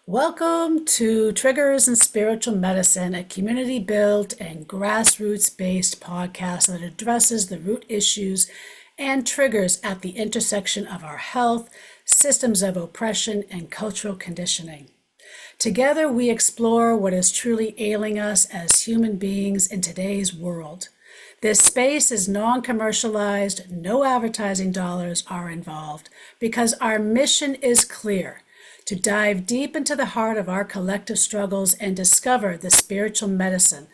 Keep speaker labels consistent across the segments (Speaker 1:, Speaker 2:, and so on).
Speaker 1: Welcome to Triggers in Spiritual Medicine, a community-built and grassroots-based podcast that addresses the root issues and triggers at the intersection of our health, systems of oppression, and cultural conditioning. Together, we explore what is truly ailing us as human beings in today's world. This space is non-commercialized, no advertising dollars are involved, because our mission is clear: to dive deep into the heart of our collective struggles and discover the spiritual medicine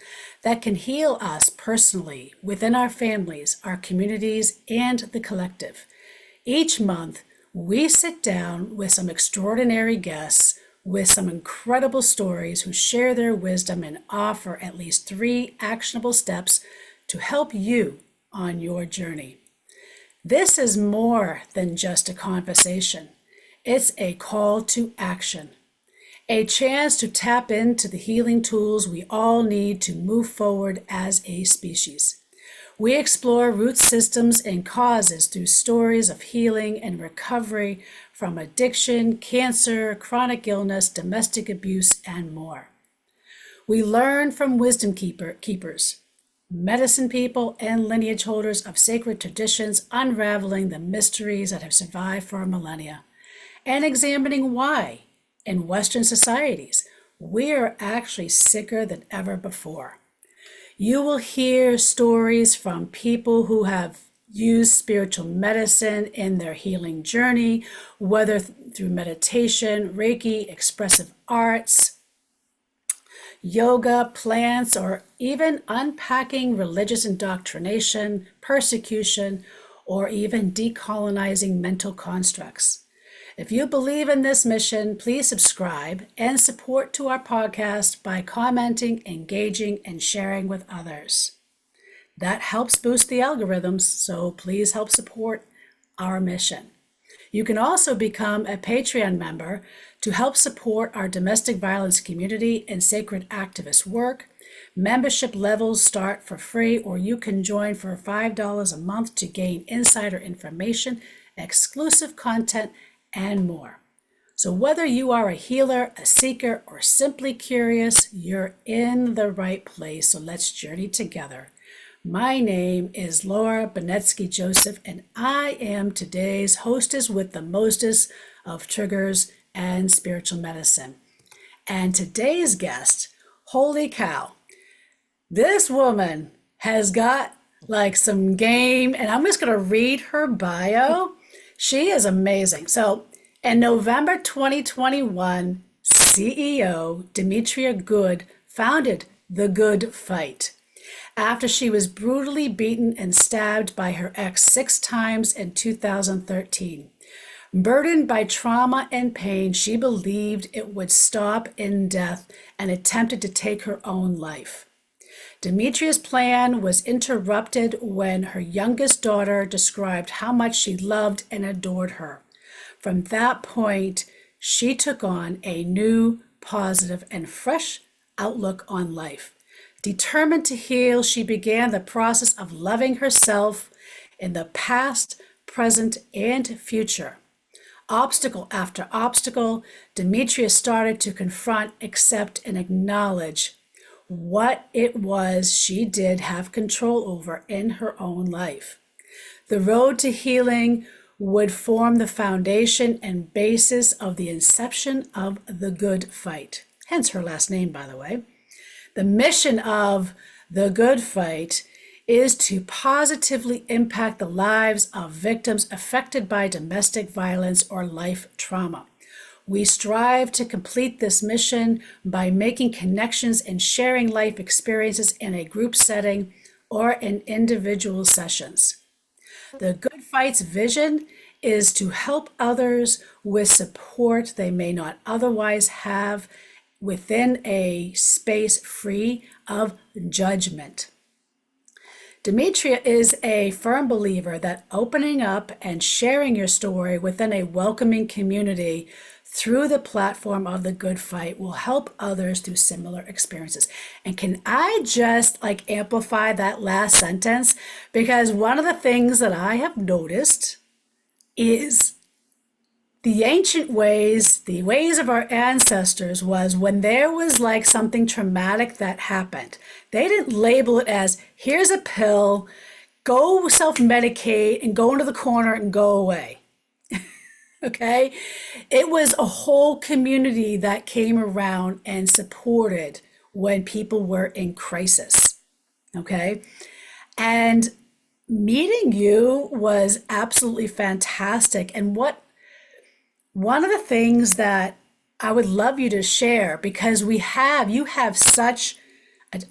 Speaker 1: that can heal us personally, within our families, our communities, and the collective. Each month, we sit down with some extraordinary guests with some incredible stories who share their wisdom and offer at least 3 actionable steps to help you on your journey. This is more than just a conversation. It's a call to action, a chance to tap into the healing tools we all need to move forward as a species. We explore root systems and causes through stories of healing and recovery from addiction, cancer, chronic illness, domestic abuse, and more. We learn from wisdom keepers, medicine people, and lineage holders of sacred traditions, unraveling the mysteries that have survived for millennia, and examining why, in Western societies, we are actually sicker than ever before. You will hear stories from people who have used spiritual medicine in their healing journey, whether through meditation, Reiki, expressive arts, yoga, plants, or even unpacking religious indoctrination, persecution, or even decolonizing mental constructs. If you believe in this mission, please subscribe and support to our podcast by commenting, engaging, and sharing with others. That helps boost the algorithms, so please help support our mission. You can also become a Patreon member to help support our domestic violence community and sacred activist work. Membership levels start for free, or you can join for $5 a month to gain insider information, exclusive content, and more. So whether you are a healer, a seeker, or simply curious, you're in the right place. So let's journey together. My name is Laura Bonetzky Joseph, and I am today's hostess with the mostest of triggers and spiritual medicine. And today's guest, holy cow, this woman has got like some game, and I'm just going to read her bio. She is amazing. So in November 2021, CEO Demetria Goode founded the Goode Fight after she was brutally beaten and stabbed by her ex 6 times in 2013. Burdened by trauma and pain, she believed it would stop in death and attempted to take her own life. Demetria's plan was interrupted when her youngest daughter described how much she loved and adored her. From that point, she took on a new, positive, and fresh outlook on life. Determined to heal, she began the process of loving herself in the past, present, and future. Obstacle after obstacle, Demetria started to confront, accept, and acknowledge what it was she did have control over in her own life. The road to healing would form the foundation and basis of the inception of the Goode Fight, hence her last name, by the way. The mission of the Goode Fight is to positively impact the lives of victims affected by domestic violence or life trauma. We strive to complete this mission by making connections and sharing life experiences in a group setting or in individual sessions. The Goode Fight's vision is to help others with support they may not otherwise have within a space free of judgment. Demetria is a firm believer that opening up and sharing your story within a welcoming community through the platform of the Goode Fight will help others through similar experiences. And can I just amplify that last sentence? Because one of the things that I have noticed is the ancient ways, the ways of our ancestors was when there was like something traumatic that happened, they didn't label it as here's a pill, go self medicate and go into the corner and go away. Okay. It was a whole community that came around and supported when people were in crisis. Okay. And meeting you was absolutely fantastic. And one of the things that I would love you to share, because you have such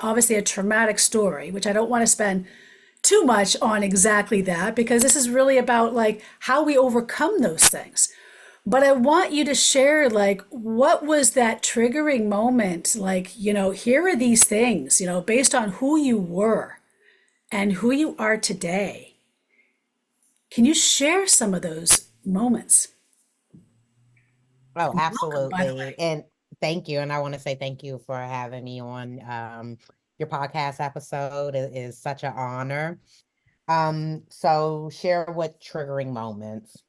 Speaker 1: obviously a traumatic story, which I don't want to spend too much on exactly that, because this is really about like how we overcome those things. But I want you to share like what was that triggering moment? Like, here are these things, based on who you were and who you are today. Can you share some of those moments?
Speaker 2: Oh,
Speaker 1: And welcome, by the
Speaker 2: absolutely.
Speaker 1: way.
Speaker 2: And thank you. And I want to say thank you for having me on your podcast episode. It is such an honor. So share what triggering moments.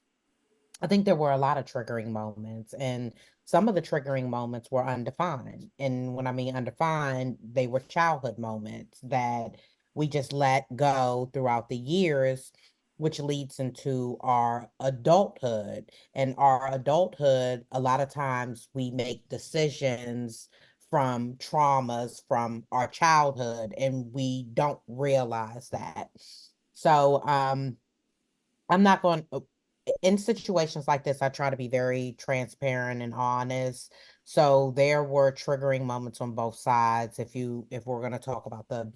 Speaker 2: I think there were a lot of triggering moments, and some of the triggering moments were undefined. And when I mean undefined, they were childhood moments that we just let go throughout the years, which leads into our adulthood. And our adulthood, a lot of times we make decisions from traumas from our childhood, and we don't realize that. So, I'm not going in situations like this, I try to be very transparent and honest. So there were triggering moments on both sides. If we're going to talk about the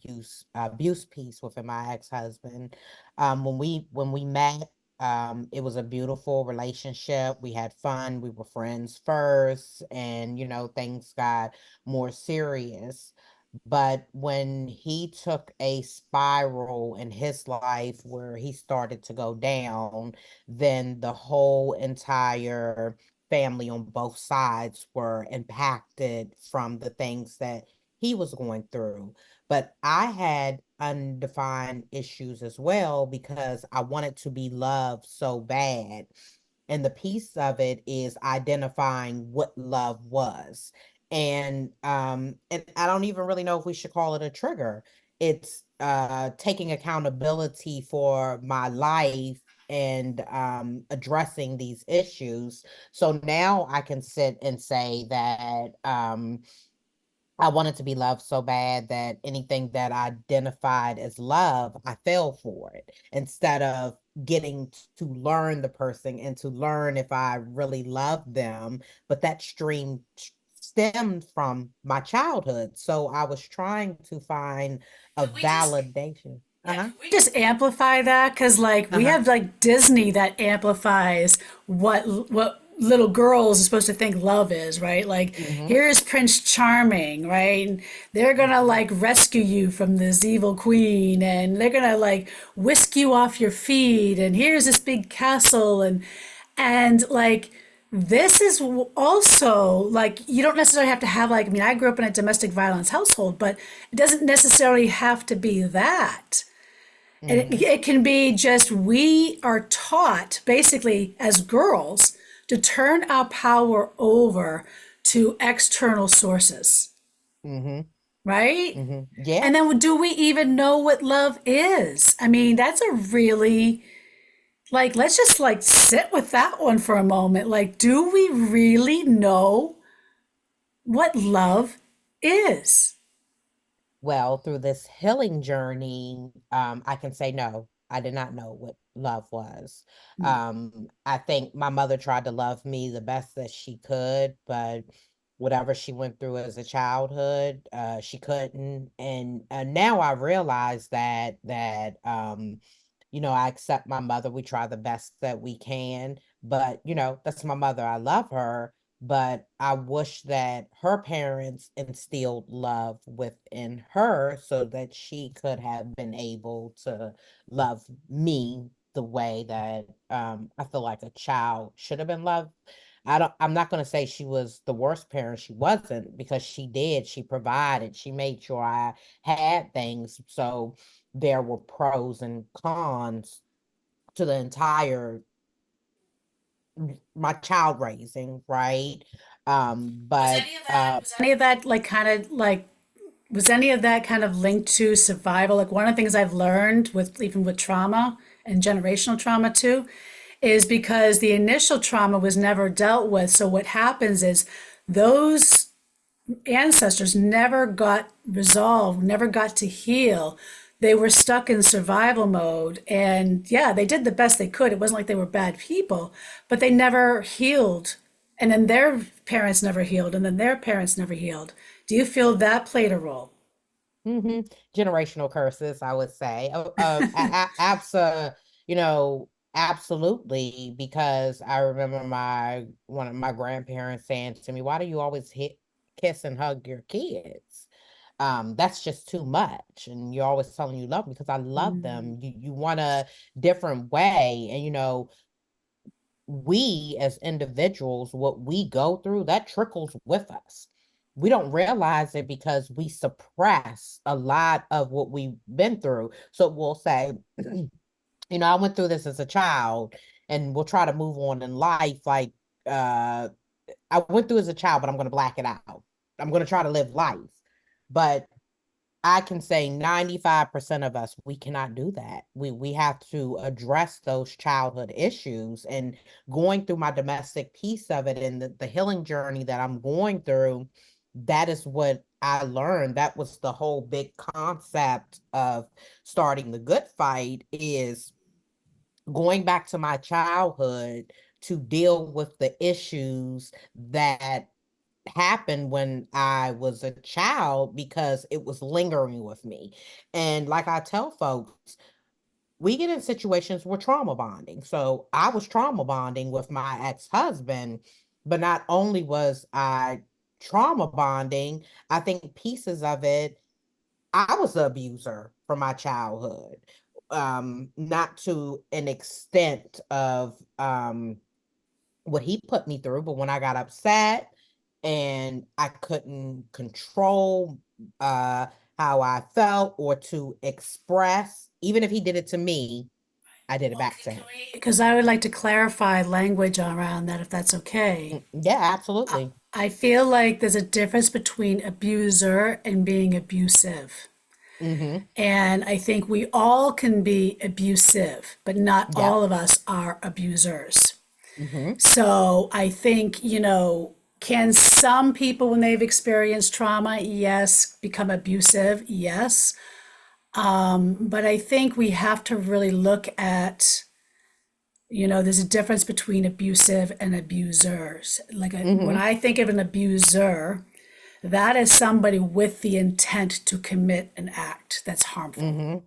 Speaker 2: abuse piece within my ex-husband, when we met, it was a beautiful relationship. We had fun. We were friends first, and things got more serious. But when he took a spiral in his life where he started to go down, then the whole entire family on both sides were impacted from the things that he was going through. But I had undefined issues as well because I wanted to be loved so bad. And the piece of it is identifying what love was. And I don't even really know if we should call it a trigger. It's taking accountability for my life and addressing these issues. So now I can sit and say that I wanted to be loved so bad that anything that I identified as love, I fell for it instead of getting to learn the person and to learn if I really loved them. But that stream stemmed from my childhood. So I was trying to find a
Speaker 1: Could we just
Speaker 2: validation.
Speaker 1: Yeah,
Speaker 2: Uh-huh.
Speaker 1: could we just amplify that? Because like we
Speaker 2: Uh-huh.
Speaker 1: have like Disney that amplifies what little girls are supposed to think love is, right? Like
Speaker 2: Mm-hmm.
Speaker 1: here's Prince Charming, right? And they're gonna
Speaker 2: Mm-hmm.
Speaker 1: like rescue you from this evil queen, and they're gonna like whisk you off your feet, and here's this big castle, and like this is also like you don't necessarily have to have like, I mean, I grew up in a domestic violence household, but it doesn't necessarily have to be that. And
Speaker 2: Mm-hmm.
Speaker 1: it can be just we are taught basically as girls to turn our power over to external sources,
Speaker 2: Mm-hmm.
Speaker 1: right?
Speaker 2: Mm-hmm. Yeah.
Speaker 1: And then do we even know what love is? I mean, that's a really like, let's just like sit with that one for a moment. Like, do we really know what love is?
Speaker 2: Well, through this healing journey, I can say no, I did not know what love was. I think my mother tried to love me the best that she could, but whatever she went through as a childhood, she couldn't. And now I realize that I accept my mother. We try the best that we can, but that's my mother. I love her, but I wish that her parents instilled love within her so that she could have been able to love me the way that I feel like a child should have been loved. I'm not going to say she was the worst parent. She wasn't, because she did. She provided. She made sure I had things. So there were pros and cons to the entire my child raising, right?
Speaker 1: Was
Speaker 2: But
Speaker 1: any of that, was any of that like kind of like, was any of that kind of linked to survival? Like one of the things I've learned with even with trauma and generational trauma too, is because the initial trauma was never dealt with. So what happens is those ancestors never got resolved, never got to heal. They were stuck in survival mode. And yeah, they did the best they could. It wasn't like they were bad people, but they never healed. And then their parents never healed, and then their parents never healed. Do you feel that played a role?
Speaker 2: hmm generational curses, I would say. You know, absolutely, because I remember my one of my grandparents saying to me, "Why do you always hit, kiss, and hug your kids? That's just too much." And you're always telling you love them because I love
Speaker 1: Mm.
Speaker 2: them. You want a different way, and we as individuals, what we go through, that trickles with us. We don't realize it because we suppress a lot of what we've been through. So we'll say, I went through this as a child, and we'll try to move on in life. Like, uh, I went through as a child, but I'm going to black it out. I'm going to try to live life. But I can say 95% of us, we cannot do that. We have to address those childhood issues, and going through my domestic piece of it and the healing journey that I'm going through, that is what I learned. That was the whole big concept of starting the Good Fight, is going back to my childhood to deal with the issues that happened when I was a child, because it was lingering with me. And like I tell folks, we get in situations where trauma bonding. So I was trauma bonding with my ex-husband, but not only was I trauma bonding, I think pieces of it, I was the abuser from my childhood. Not to an extent of what he put me through, but when I got upset and I couldn't control how I felt or to express, even if he did it to me, I did it back to him.
Speaker 1: Because I would like to clarify language around that, if that's okay.
Speaker 2: Yeah, absolutely.
Speaker 1: I feel like there's a difference between abuser and being abusive.
Speaker 2: Mm-hmm.
Speaker 1: And I think we all can be abusive, but not
Speaker 2: Yep.
Speaker 1: all of us are abusers.
Speaker 2: Mm-hmm.
Speaker 1: So I think, can some people, when they've experienced trauma, yes, become abusive? Yes. But I think we have to really look at, there's a difference between abusive and abusers. When
Speaker 2: Mm-hmm.
Speaker 1: I think of an abuser, that is somebody with the intent to commit an act that's harmful.
Speaker 2: Mm-hmm.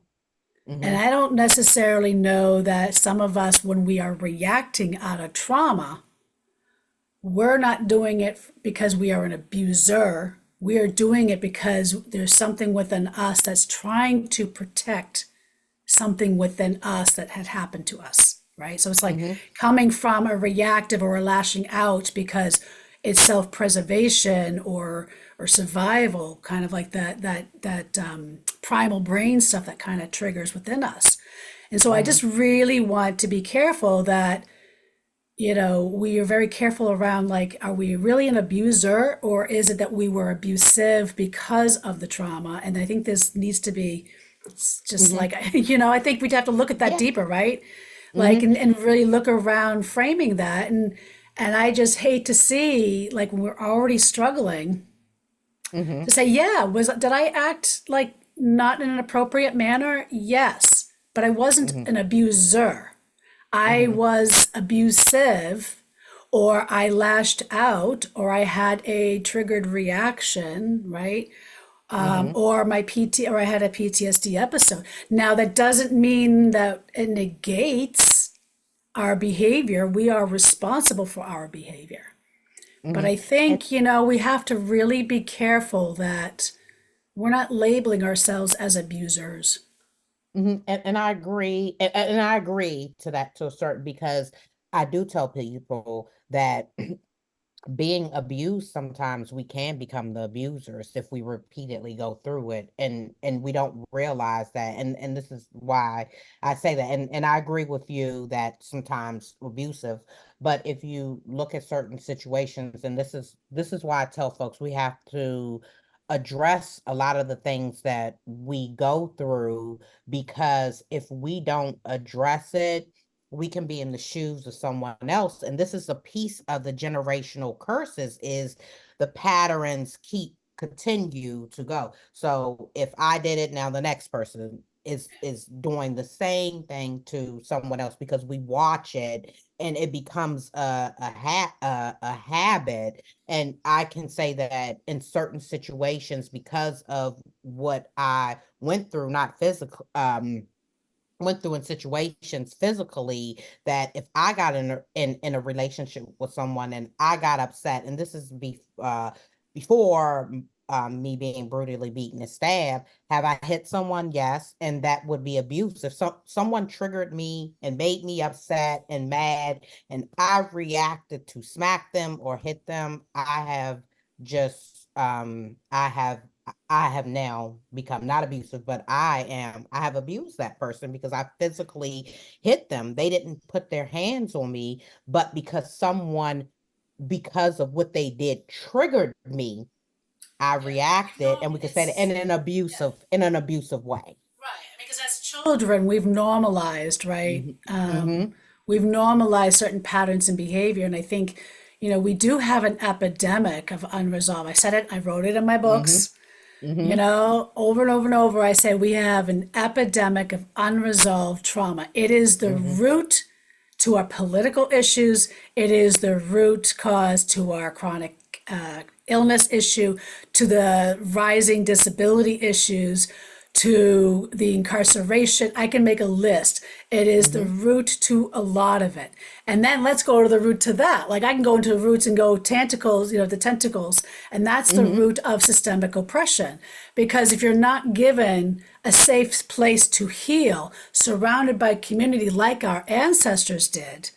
Speaker 1: And
Speaker 2: Mm-hmm.
Speaker 1: I don't necessarily know that some of us, when we are reacting out of trauma, we're not doing it because we are an abuser. We are doing it because there's something within us that's trying to protect something within us that had happened to us, right? So it's like
Speaker 2: Mm-hmm.
Speaker 1: coming from a reactive or a lashing out because it's self-preservation or survival, kind of like that primal brain stuff that kind of triggers within us. And so I
Speaker 2: Mm-hmm.
Speaker 1: just really want to be careful that we are very careful around, like, are we really an abuser, or is it that we were abusive because of the trauma? And I think this needs to be just
Speaker 2: Mm-hmm.
Speaker 1: like, I think we'd have to look at that
Speaker 2: Yeah.
Speaker 1: deeper, right? Like,
Speaker 2: Mm-hmm.
Speaker 1: and really look around framing that. And I just hate to see, like, when we're already struggling,
Speaker 2: Mm-hmm.
Speaker 1: to say, yeah, did I act like not in an appropriate manner? Yes, but I wasn't
Speaker 2: Mm-hmm.
Speaker 1: an abuser. I
Speaker 2: Mm-hmm.
Speaker 1: was abusive, or I lashed out, or I had a triggered reaction, right?
Speaker 2: Mm-hmm.
Speaker 1: Or I had a PTSD episode. Now that doesn't mean that it negates our behavior. We are responsible for our behavior. But
Speaker 2: Mm-hmm.
Speaker 1: I think, we have to really be careful that we're not labeling ourselves as abusers.
Speaker 2: And I agree, and I agree to that to a certain, because I do tell people that being abused, sometimes we can become the abusers if we repeatedly go through it, and we don't realize that. And this is why I say that. And I agree with you that sometimes abusive, but if you look at certain situations, and this is why I tell folks we have to address a lot of the things that we go through, because if we don't address it, we can be in the shoes of someone else. And this is a piece of the generational curses, is the patterns continue to go. So if I did it, now the next person is doing the same thing to someone else, because we watch it and it becomes a habit. And I can say that in certain situations, because of what I went through, not physical, went through in situations physically, that if I got in a relationship with someone and I got upset, and this is before me being brutally beaten and stabbed, have I hit someone? Yes, and that would be abuse. If someone triggered me and made me upset and mad, and I reacted to smack them or hit them, I have now become not abusive, but I have abused that person, because I physically hit them. They didn't put their hands on me, but because of what they did, triggered me, I
Speaker 1: Yeah,
Speaker 2: reacted, and we could say that
Speaker 1: it's
Speaker 2: in an abusive way.
Speaker 1: right. Because as children, we've normalized, right?
Speaker 2: Hmm. Hmm.
Speaker 1: We've normalized certain patterns and behavior. And I think, we do have an epidemic of unresolved. I said it, I wrote it in my
Speaker 2: Hmm.
Speaker 1: books.
Speaker 2: Hmm.
Speaker 1: Over and over and over, I say we have an epidemic of unresolved trauma. It is the
Speaker 2: Hmm.
Speaker 1: root to our political issues. It is the root cause to our chronic illness issue, to the rising disability issues, to the incarceration. I can make a list. It is the
Speaker 2: Hmm.
Speaker 1: root to a lot of it. And then let's go to the root to that. Like I can go into the roots and go tentacles, the tentacles. And that's the
Speaker 2: Hmm.
Speaker 1: root of systemic oppression. Because if you're not given a safe place to heal, surrounded by community like our ancestors did,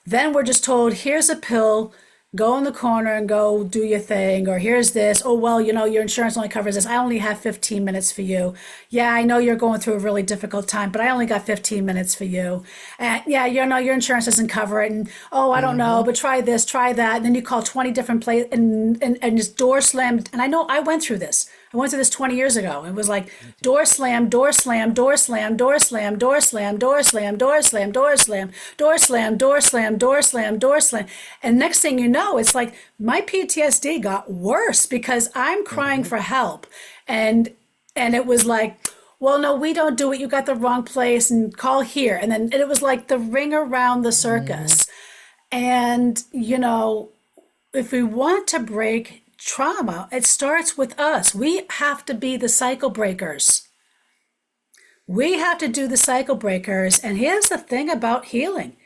Speaker 1: then we're just told, here's a pill, go in the corner and go do your thing. Or here's this, oh, well, your insurance only covers this. I only have 15 minutes for you. Yeah, I know you're going through a really difficult time, but I only got 15 minutes for you. And yeah, your insurance doesn't cover it. And oh, I don't know,
Speaker 2: Hmm.
Speaker 1: but try this, try that. And then you call 20 different places and just door slammed. And I know I went through this. I went through this 20 years ago. It was like
Speaker 2: Me too.
Speaker 1: door slam, door slam, door slam, door slam, door slam, door slam, door slam, door slam, door slam, door slam, door slam, door slam. And next thing you know, it's like my PTSD got worse because I'm crying
Speaker 2: Hmm.
Speaker 1: for help. And it was like, well, no, we don't do it. You got the wrong place and call here. And then it was like the ring around the
Speaker 2: Hmm.
Speaker 1: circus. And, if we want to break trauma, it starts with us. We have to be the cycle breakers. We have to do the cycle breakers. And here's the thing about healing.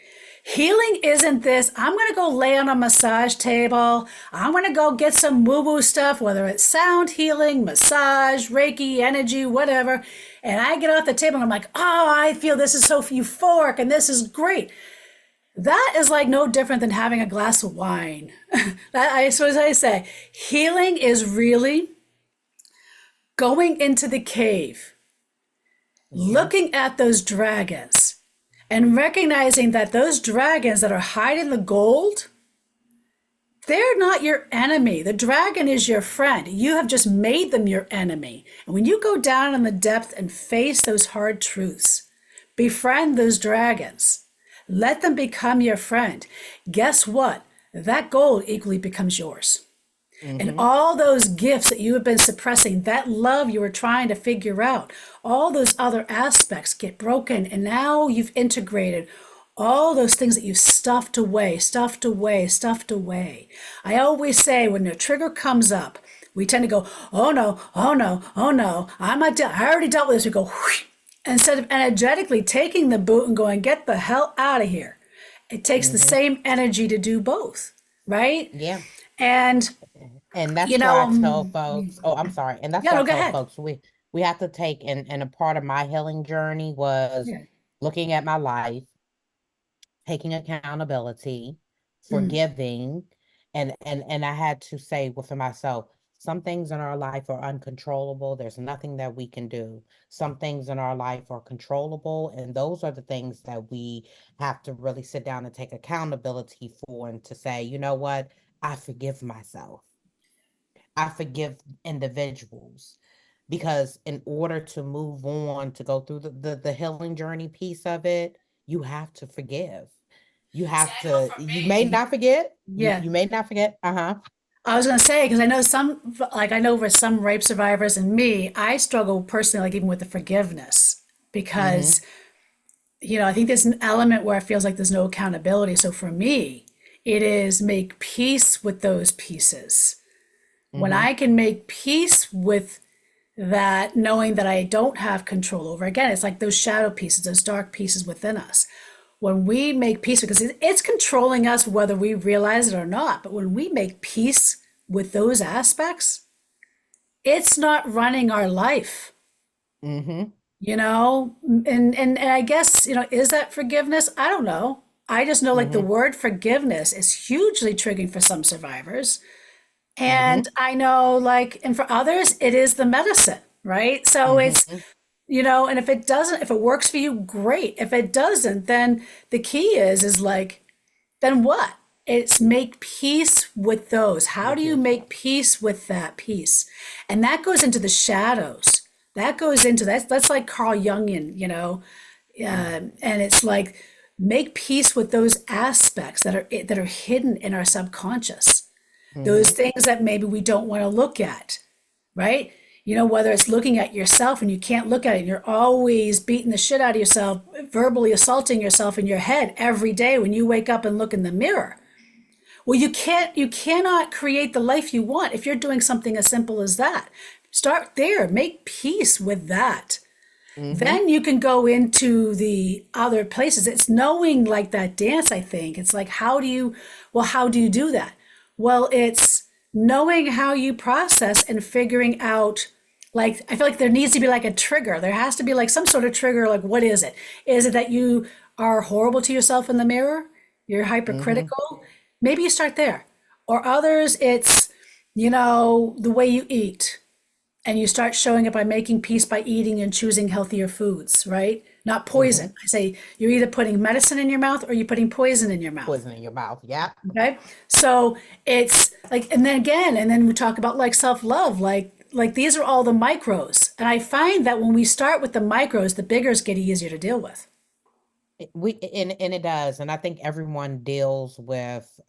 Speaker 1: Healing isn't this, I'm going to go lay on a massage table. I'm going to go get some woo woo stuff, whether it's sound healing, massage, Reiki, energy, whatever. And I get off the table and I'm like, oh, I feel this is so euphoric and this is great. That is like no different than having a glass of wine. So as I say, healing is really going into the cave,
Speaker 2: Yeah.
Speaker 1: looking at those dragons, and recognizing that those dragons that are hiding the gold, they're not your enemy. The dragon is your friend. You have just made them your enemy. And when you go down in the depth and face those hard truths, befriend those dragons, let them become your friend. Guess what? That gold equally becomes yours. And
Speaker 2: Hmm.
Speaker 1: all those gifts that you have been suppressing, that love you were trying to figure out, all those other aspects get broken. And now you've integrated all those things that you've stuffed away, stuffed away, stuffed away. I always say when the trigger comes up, we tend to go, oh no, oh no, oh no, I already dealt with this. We go, whoosh, instead of energetically taking the boot and going, get the hell out of here. It takes the
Speaker 2: Hmm.
Speaker 1: same energy to do both, right?
Speaker 2: Yeah.
Speaker 1: And,
Speaker 2: And
Speaker 1: you
Speaker 2: that's
Speaker 1: know,
Speaker 2: why I tell folks, oh, I'm sorry. And that's
Speaker 1: yeah,
Speaker 2: why I
Speaker 1: no, go
Speaker 2: tell
Speaker 1: ahead.
Speaker 2: folks we have to take, and a part of my healing journey was
Speaker 1: Yeah.
Speaker 2: looking at my life, taking accountability,
Speaker 1: Mm,
Speaker 2: forgiving, And I had to say within myself, some things in our life are uncontrollable. There's nothing that we can do. Some things in our life are controllable, and those are the things that we have to really sit down and take accountability for, and to say, you know what, I forgive myself. I forgive individuals, because in order to move on, to go through the healing journey piece of it, you have to forgive. You
Speaker 1: See,
Speaker 2: have
Speaker 1: I know
Speaker 2: to,
Speaker 1: for
Speaker 2: you may
Speaker 1: me,
Speaker 2: not forget,
Speaker 1: yeah,
Speaker 2: you may not forget. Uh-huh.
Speaker 1: I was gonna say because I know some, like I know for some rape survivors and me, I struggle personally, like even with the forgiveness
Speaker 2: Mm-hmm.
Speaker 1: because I think there's an element where it feels like there's no accountability. So for me, it is make peace with those pieces. When
Speaker 2: Mm-hmm.
Speaker 1: I can make peace with that, knowing that I don't have control over, again, it's like those shadow pieces, those dark pieces within us. When we make peace, because it's controlling us whether we realize it or not, but when we make peace with those aspects, it's not running our life.
Speaker 2: Mm-hmm.
Speaker 1: And I guess, is that forgiveness? I don't know. I just know like the
Speaker 2: Mm-hmm.
Speaker 1: word forgiveness is hugely triggering for some survivors. And
Speaker 2: Mm-hmm.
Speaker 1: I know like, and for others, it is the medicine, right? So it's,
Speaker 2: Mm-hmm.
Speaker 1: and if it doesn't, if it works for you, great. If it doesn't, then the key is like, then what? It's make peace with those. How do
Speaker 2: With
Speaker 1: you
Speaker 2: yourself.
Speaker 1: make peace with that peace? And that goes into the shadows. That goes into that's like Carl Jungian, and it's like make peace with those aspects that are hidden in our subconscious. Those
Speaker 2: Mm-hmm.
Speaker 1: things that maybe we don't want to look at, right? Whether it's looking at yourself and you can't look at it, and you're always beating the shit out of yourself, verbally assaulting yourself in your head every day when you wake up and look in the mirror. Well, you cannot create the life you want if you're doing something as simple as that. Start there, make peace with that.
Speaker 2: Mm-hmm.
Speaker 1: Then you can go into the other places. It's knowing like that dance, I think. It's like, how do you do that? Well, it's knowing how you process and figuring out, like, I feel like there needs to be like a trigger. There has to be like some sort of trigger. Like, what is it? Is it that you are horrible to yourself in the mirror? You're
Speaker 2: Mm-hmm.
Speaker 1: hypercritical? Maybe you start there. Or others, it's, the way you eat, and you start showing it by making peace by eating and choosing healthier foods, right? Not
Speaker 2: Mm-hmm.
Speaker 1: poison. I say you're either putting medicine in your mouth or you're putting poison in your mouth.
Speaker 2: Poison in your mouth. Yeah.
Speaker 1: Okay. So it's like, and then again, and then we talk about like self love, like these are all the micros. And I find that when we start with the micros, the biggers get easier to deal with.
Speaker 2: And it does. And I think everyone deals with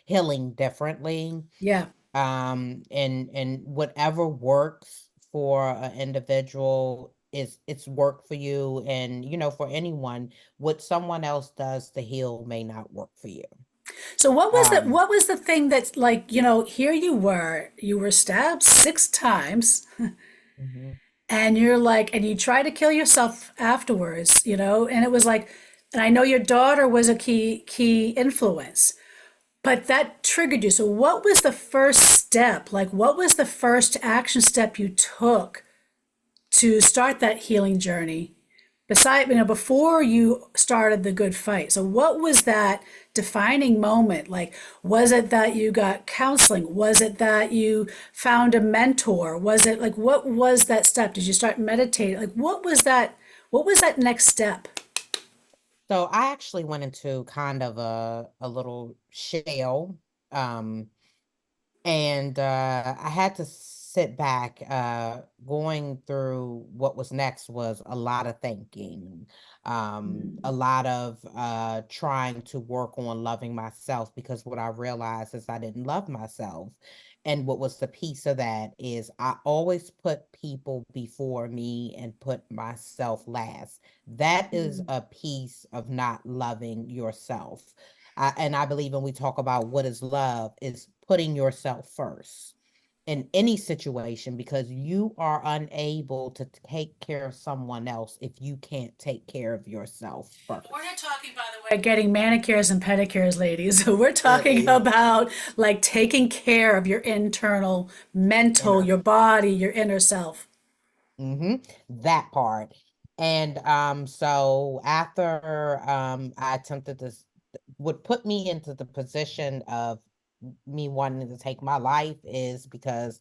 Speaker 2: healing differently.
Speaker 1: Yeah.
Speaker 2: And whatever works for an individual is it's work for you. And for anyone, what someone else does to heal may not work for you.
Speaker 1: So what was the
Speaker 2: Um,
Speaker 1: what was the thing that's like, here you were stabbed 6 times.
Speaker 2: mhm.
Speaker 1: And you're like, and you try to kill yourself afterwards, and it was like, and I know your daughter was a key influence, but that triggered you. So what was the first step? Like, what was the first action step you took to start that healing journey? Before you started the good fight. So what was that defining moment? Like, was it that you got counseling? Was it that you found a mentor? Was it like, what was that step? Did you start meditating? Like, what was that next step?
Speaker 2: So I actually went into kind of a little shell. Um, and I had to sit back. Going through what was next was a lot of thinking, a lot of trying to work on loving myself, because what I realized is I didn't love myself. And what was the piece of that is I always put people before me and put myself last. That is a piece of not loving yourself. And I believe when we talk about what is love, is putting yourself first in any situation, because you are unable to take care of someone else if you can't take care of yourself
Speaker 1: We're not
Speaker 2: first.
Speaker 1: talking, by the way, getting manicures and pedicures, ladies. We're talking about like taking care of your internal, mental,
Speaker 2: Inner.
Speaker 1: your body, your inner self.
Speaker 2: Mm-hmm. That part. And so after I attempted this, would put me into the position of me wanting to take my life is because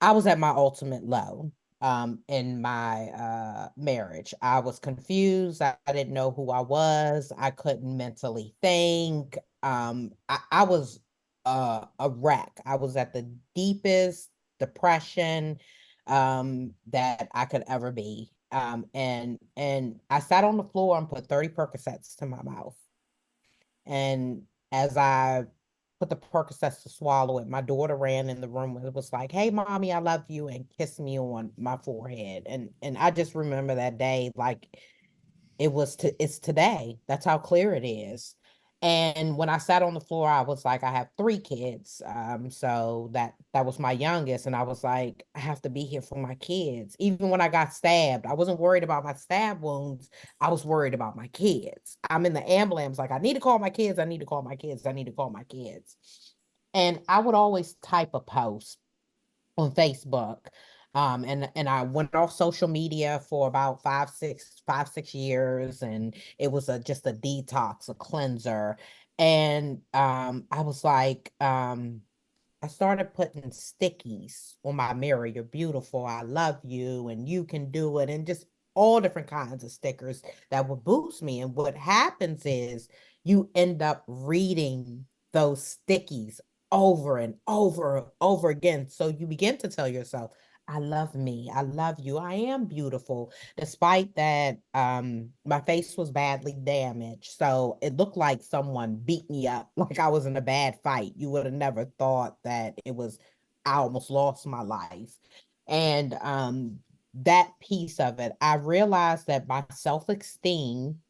Speaker 2: I was at my ultimate low in my marriage. I was confused. I didn't know who I was. I couldn't mentally think. I was a wreck. I was at the deepest depression that I could ever be. And I sat on the floor and put 30 Percocets to my mouth. And as I put the Percocets to swallow it, my daughter ran in the room and was like, "Hey, mommy, I love you," and kissed me on my forehead. And I just remember that day like it's today. That's how clear it is. And when I sat on the floor, I was like, I have 3 kids. So that was my youngest. And I was like, I have to be here for my kids. Even when I got stabbed, I wasn't worried about my stab wounds. I was worried about my kids. I'm in the ambulance, like, I need to call my kids. I need to call my kids. I need to call my kids. And I would always type a post on Facebook. And I went off social media for about 5, 6 years, and it was just a detox, a cleanser. And I was like, I started putting stickies on my mirror. "You're beautiful. I love you. And you can do it." And just all different kinds of stickers that would boost me. And what happens is you end up reading those stickies over and over again. So you begin to tell yourself, "I love me. I love you. I am beautiful." Despite that, my face was badly damaged. So it looked like someone beat me up, like I was in a bad fight. You would have never thought that I almost lost my life. And that piece of it, I realized that my self-esteem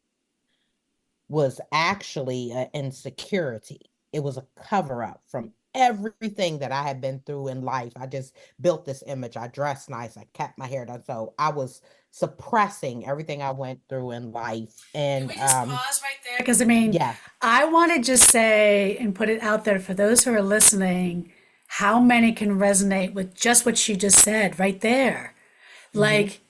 Speaker 2: was actually an insecurity. It was a cover up from everything that I had been through in life. I just built this image. I dressed nice. I kept my hair done. So I was suppressing everything I went through in life.
Speaker 1: Can
Speaker 2: And
Speaker 1: we just pause right there? Because I mean,
Speaker 2: yeah.
Speaker 1: I want to just say and put it out there for those who are listening, how many can resonate with just what she just said right there?
Speaker 2: Mm-hmm.
Speaker 1: Like,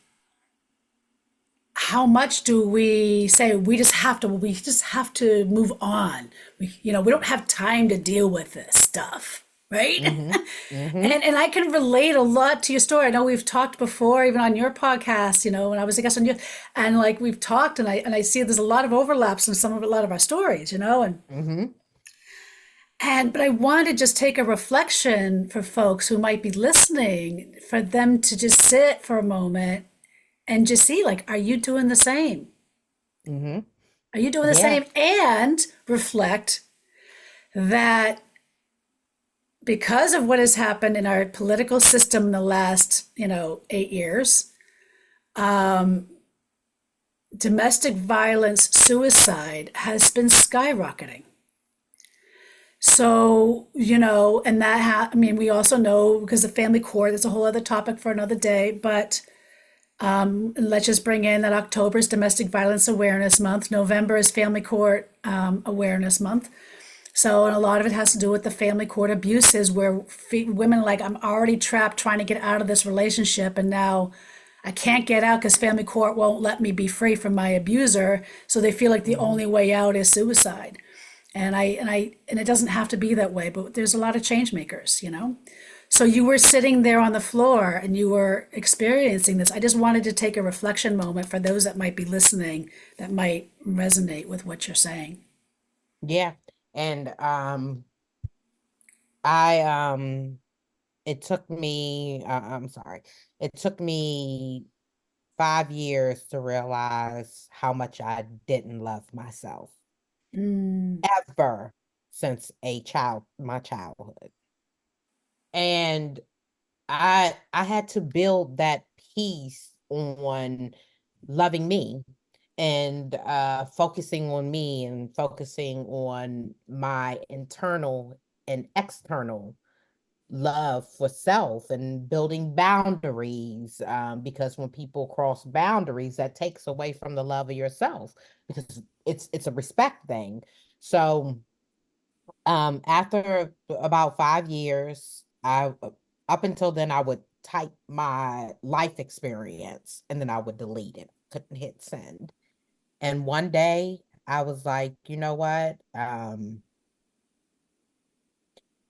Speaker 1: how much do we say we just have to move on? We don't have time to deal with this stuff, right?
Speaker 2: Mm-hmm. Mm-hmm.
Speaker 1: And I can relate a lot to your story. I know we've talked before, even on your podcast, when I was a guest on you, and like we've talked, and I see there's a lot of overlaps in a lot of our stories,
Speaker 2: Mm-hmm.
Speaker 1: and but I want to just take a reflection for folks who might be listening, for them to just sit for a moment and just see, like, are you doing the same?
Speaker 2: Mm-hmm.
Speaker 1: Are you doing the
Speaker 2: Yeah.
Speaker 1: same? And reflect that because of what has happened in our political system in the last, 8 years, domestic violence, suicide has been skyrocketing. So, and I mean, we also know because the family court, that's a whole other topic for another day, but let's just bring in that October is Domestic Violence Awareness Month. November is Family Court Awareness Month. So, and a lot of it has to do with the family court abuses where women are like, I'm already trapped trying to get out of this relationship, and now I can't get out because family court won't let me be free from my abuser. So they feel like the
Speaker 2: Mm-hmm.
Speaker 1: only way out is suicide. And it doesn't have to be that way, but there's a lot of change makers. So you were sitting there on the floor and you were experiencing this. I just wanted to take a reflection moment for those that might be listening that might resonate with what you're saying.
Speaker 2: Yeah. And I it took me I'm sorry. It took me 5 years to realize how much I didn't love myself
Speaker 1: Mm,
Speaker 2: ever since my childhood. And I had to build that piece on loving me and focusing on me and focusing on my internal and external love for self and building boundaries, because when people cross boundaries, that takes away from the love of yourself, because it's a respect thing. So after about 5 years, I up until then I would type my life experience and then I would delete it, couldn't hit send. And one day I was like, you know what,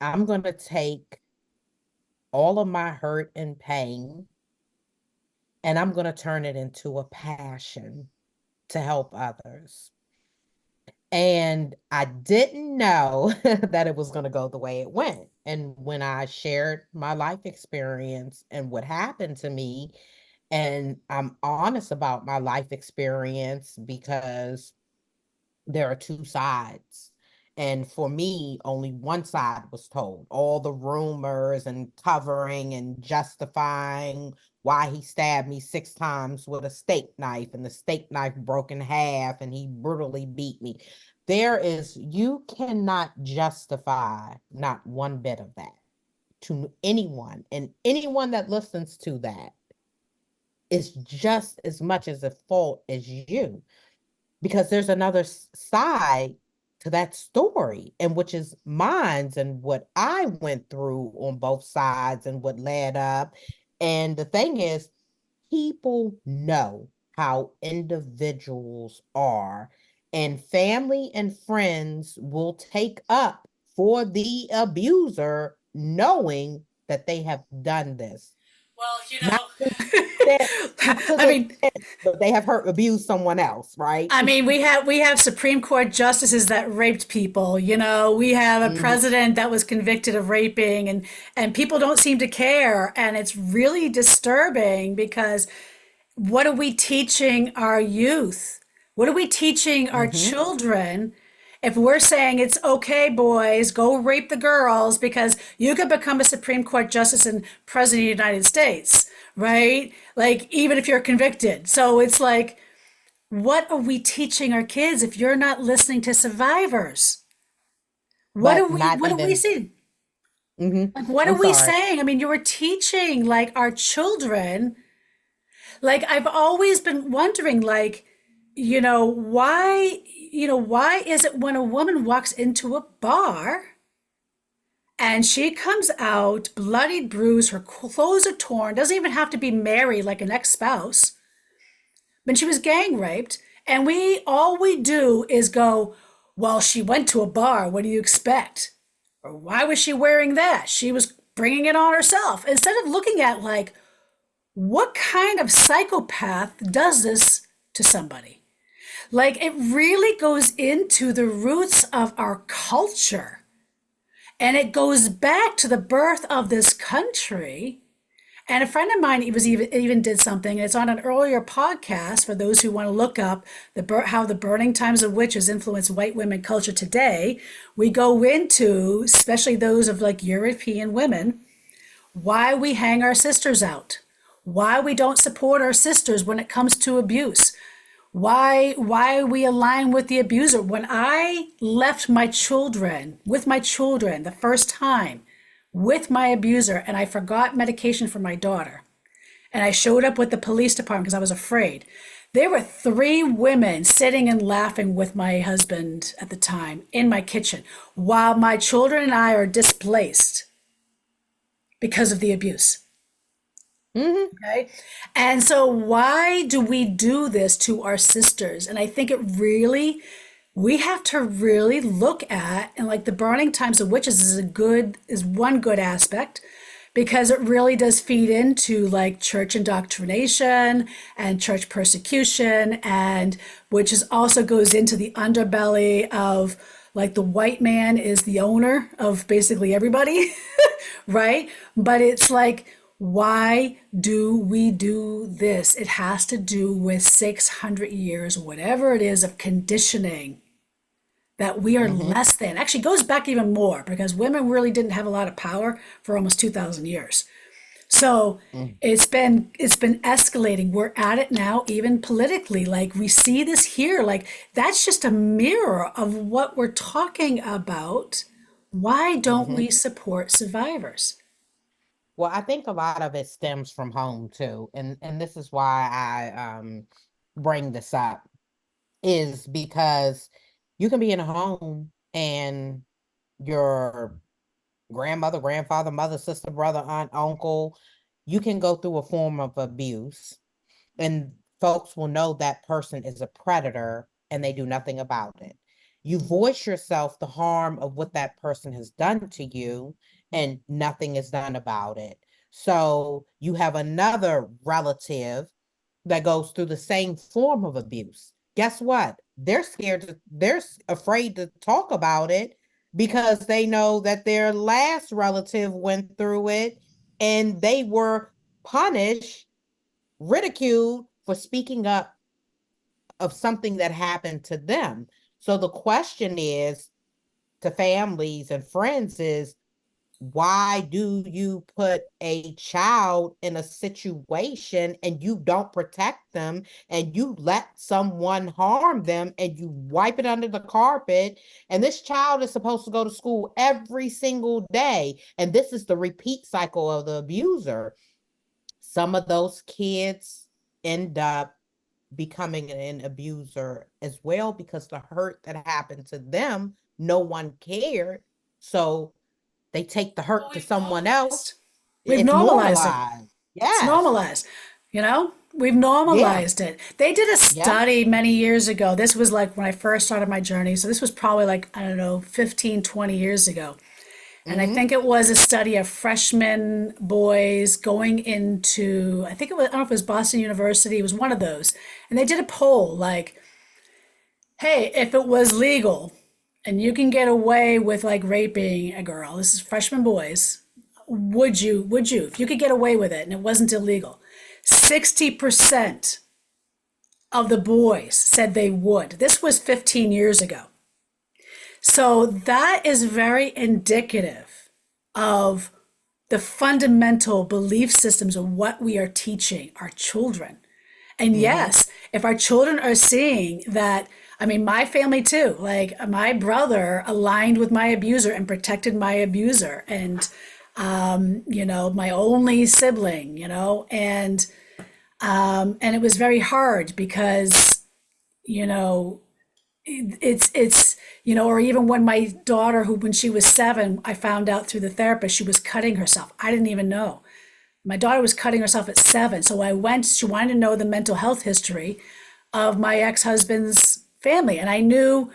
Speaker 2: I'm going to take all of my hurt and pain and I'm going to turn it into a passion to help others. And I didn't know that it was going to go the way it went. And when I shared my life experience and what happened to me, and I'm honest about my life experience because there are two sides. And for me, only one side was told. All the rumors and covering and justifying why he stabbed me 6 times with a steak knife and the steak knife broke in half and he brutally beat me. You cannot justify not one bit of that to anyone. And anyone that listens to that is just as much as a fault as you because there's another side to that story and which is mine's and what I went through on both sides and what led up. And the thing is, people know how individuals are, and family and friends will take up for the abuser knowing that they have done this.
Speaker 1: Well,
Speaker 2: Not to the not to
Speaker 1: I
Speaker 2: the
Speaker 1: mean,
Speaker 2: extent that they have hurt abused someone else, right?
Speaker 1: we have Supreme Court justices that raped people. We have a
Speaker 2: Mhm.
Speaker 1: president that was convicted of raping, and people don't seem to care, and it's really disturbing because what are we teaching our youth? What are we teaching our
Speaker 2: Mhm.
Speaker 1: children if we're saying it's okay, boys, go rape the girls because you could become a Supreme Court justice and president of the United States, right? Like, even if you're convicted. So it's like, what are we teaching our kids if you're not listening to survivors? What are
Speaker 2: But
Speaker 1: we
Speaker 2: not
Speaker 1: what are we
Speaker 2: even.
Speaker 1: seeing?
Speaker 2: Mhm.
Speaker 1: Like, what are
Speaker 2: I'm
Speaker 1: we
Speaker 2: sorry.
Speaker 1: saying? I mean, you were teaching like our children. Like, I've always been wondering, like, why is it when a woman walks into a bar and she comes out bloodied, bruised, her clothes are torn, doesn't even have to be married like an ex-spouse, but she was gang raped, and we do is go, well, she went to a bar, what do you expect? Or why was she wearing that? She was bringing it on herself. Instead of looking at, like, what kind of psychopath does this to somebody? Like, it really goes into the roots of our culture. And it goes back to the birth of this country. And a friend of mine even did something. It's on an earlier podcast for those who want to look up how the burning times of witches influence white women culture today. We go into, especially those of like European women, why we hang our sisters out, why we don't support our sisters when it comes to abuse, why we align with the abuser. When I left my children with my children the first time with my abuser and I forgot medication for my daughter and I showed up with the police department because I was afraid. There were 3 women sitting and laughing with my husband at the time in my kitchen while my children and I are displaced because of the abuse.
Speaker 2: Mhm.
Speaker 1: Okay. And so, why do we do this to our sisters? And I think we have to really look at, and like the burning times of witches is one good aspect because it really does feed into like church indoctrination and church persecution, and which is also goes into the underbelly of like the white man is the owner of basically everybody, right? But it's like, why do we do this? It has to do with 600 years, whatever it is, of conditioning that we are
Speaker 2: Mhm.
Speaker 1: less than. Actually, it goes back even more because women really didn't have a lot of power for almost 2,000 years. So
Speaker 2: Mhm.
Speaker 1: it's been escalating. We're at it now, even politically. Like, we see this here. Like, that's just a mirror of what we're talking about. Why don't
Speaker 2: Mhm.
Speaker 1: we support survivors?
Speaker 2: Well, I think a lot of it stems from home too, and this is why I bring this up is because you can be in a home and your grandmother, grandfather, mother, sister, brother, aunt, uncle, you can go through a form of abuse and folks will know that person is a predator and they do nothing about it. You voice yourself the harm of what that person has done to you, and nothing is done about it. So you have another relative that goes through the same form of abuse. Guess what? They're afraid to talk about it because they know that their last relative went through it and they were punished, ridiculed for speaking up of something that happened to them. So the question is to families and friends is, why do you put a child in a situation and you don't protect them and you let someone harm them and you wipe it under the carpet? And this child is supposed to go to school every single day. And this is the repeat cycle of the abuser. Some of those kids end up becoming an abuser as well because the hurt that happened to them, no one cared. So they take the
Speaker 1: Well,
Speaker 2: hurt to
Speaker 1: we've
Speaker 2: someone else.
Speaker 1: normalized. We've
Speaker 2: It's
Speaker 1: normalized it.
Speaker 2: normalized.
Speaker 1: It's
Speaker 2: Yes.
Speaker 1: normalized. We've
Speaker 2: Yeah.
Speaker 1: normalized it. They did a
Speaker 2: Yep.
Speaker 1: study many years ago. This was like when I first started my journey. So this was probably like, I don't know, 15, 20 years ago. And I
Speaker 2: Mm-hmm.
Speaker 1: think it was a study of freshman boys going into, I think it was, I don't know if it was Boston University, it was one of those. And they did a poll like, hey, if it was legal and you can get away with like raping a girl, this is freshman boys, would you, if you could get away with it and it wasn't illegal? 60% of the boys said they would. This was 15 years ago. So that is very indicative of the fundamental belief systems of what we are teaching our children. And
Speaker 2: Mm-hmm.
Speaker 1: yes, if our children are seeing that, I mean, my family too, like my brother aligned with my abuser and protected my abuser, and, my only sibling, and it was very hard because, you know, or even when my daughter, who when she was 7, I found out through the therapist she was cutting herself. I didn't even know. My daughter was cutting herself at 7. So I went, she wanted to know the mental health history of my ex-husband's family. And I knew,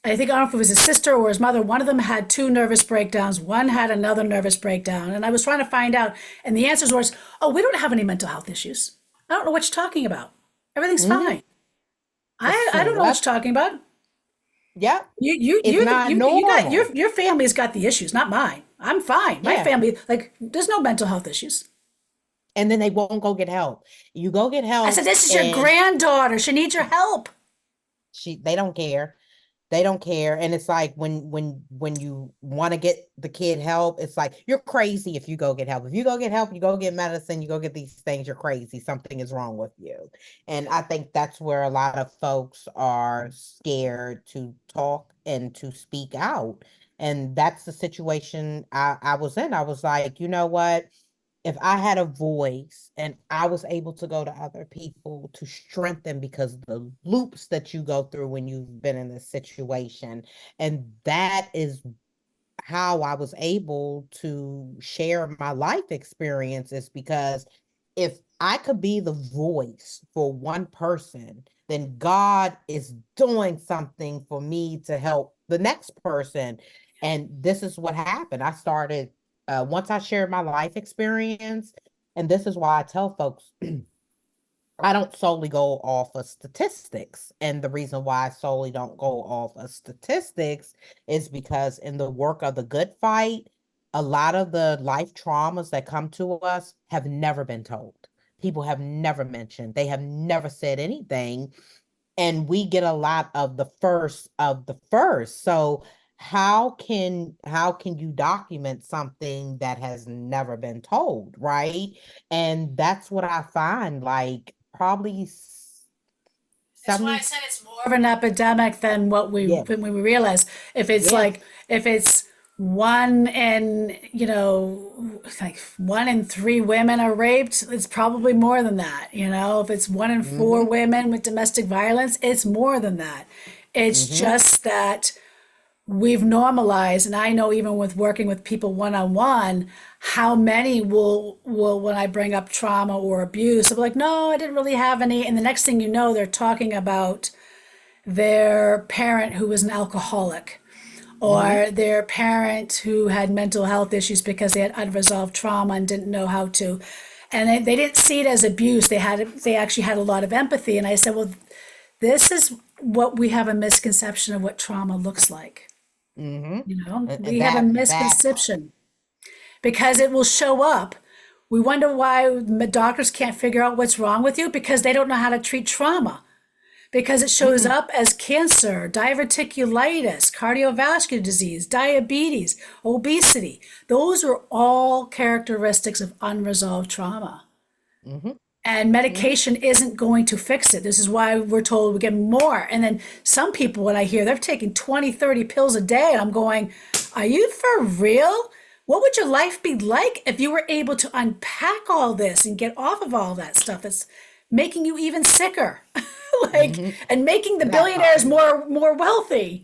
Speaker 1: I think, I don't know if it was his sister or his mother, one of them had 2 nervous breakdowns, one had another nervous breakdown. And I was trying to find out. And the answers was, oh, we don't have any mental health issues. I don't know what you're talking about. Everything's
Speaker 2: Mm-hmm.
Speaker 1: fine. I don't know what
Speaker 2: Yep.
Speaker 1: you're talking about.
Speaker 2: Yep. It's
Speaker 1: You
Speaker 2: not
Speaker 1: you got
Speaker 2: normal.
Speaker 1: your family's got the issues, not mine. I'm fine. My
Speaker 2: Yeah.
Speaker 1: family, like, there's no mental health issues.
Speaker 2: And then they won't go get help. You go get
Speaker 1: I said,
Speaker 2: help
Speaker 1: this is your
Speaker 2: and
Speaker 1: granddaughter. She needs your help.
Speaker 2: they don't care. They don't care. And it's like when you want to get the kid help, it's like you're crazy if you go get help. If you go get help, you go get medicine, you go get these things, you're crazy. Something is wrong with you. And I think that's where a lot of folks are scared to talk and to speak out. And that's the situation I was in. I was like, you know what? If I had a voice and I was able to go to other people to strengthen because the loops that you go through when you've been in this situation, and that is how I was able to share my life experiences because if I could be the voice for one person, then God is doing something for me to help the next person. And this is what happened. I started, once I shared my life experience, and this is why I tell folks I don't solely go off of statistics. And the reason why I solely don't go off of statistics is because in the work of the Good Fight, a lot of the life traumas that come to us have never been told. People have never mentioned, they have never said anything. And we get a lot of the first of the first. So how can you document something that has never been told, right? And that's what I find like probably
Speaker 1: That's why I
Speaker 2: 70.
Speaker 1: said it's more of an epidemic than what we
Speaker 2: Yeah.
Speaker 1: when we realize.
Speaker 2: Yeah.
Speaker 1: If it's one in like 1 in 3 women are raped, it's probably more than that. If it's 1 in 4
Speaker 2: Mm-hmm.
Speaker 1: women with domestic violence, it's more than that. It's
Speaker 2: Mm-hmm.
Speaker 1: just that we've normalized, and I know even with working with people one on one, how many will when I bring up trauma or abuse, they'll be like, no, I didn't really have any. And the next thing you know, they're talking about their parent who was an alcoholic,
Speaker 2: Mm-hmm.
Speaker 1: or their parent who had mental health issues because they had unresolved trauma and didn't know how to. And they didn't see it as abuse. They actually had a lot of empathy. And I said, well, this is what we have a misconception of what trauma looks like.
Speaker 2: Mm-hmm.
Speaker 1: You know,
Speaker 2: And
Speaker 1: we have a
Speaker 2: that part.
Speaker 1: misconception because it will show up. We wonder why doctors can't figure out what's wrong with you because they don't know how to treat trauma. Because it shows
Speaker 2: Mm-mm.
Speaker 1: up as cancer, diverticulitis, cardiovascular disease, diabetes, obesity. Those are all characteristics of unresolved trauma.
Speaker 2: Mm-hmm.
Speaker 1: And
Speaker 2: Mm-hmm.
Speaker 1: medication isn't going to fix it. This is why we're told we get more. And then some people, when I hear they're taking 20, 30 pills a day, and I'm going, are you for real? What would your life be like if you were able to unpack all this and get off of all that stuff that's making you even sicker? Like,
Speaker 2: Mm-hmm.
Speaker 1: and making the
Speaker 2: That part.
Speaker 1: billionaires more wealthy,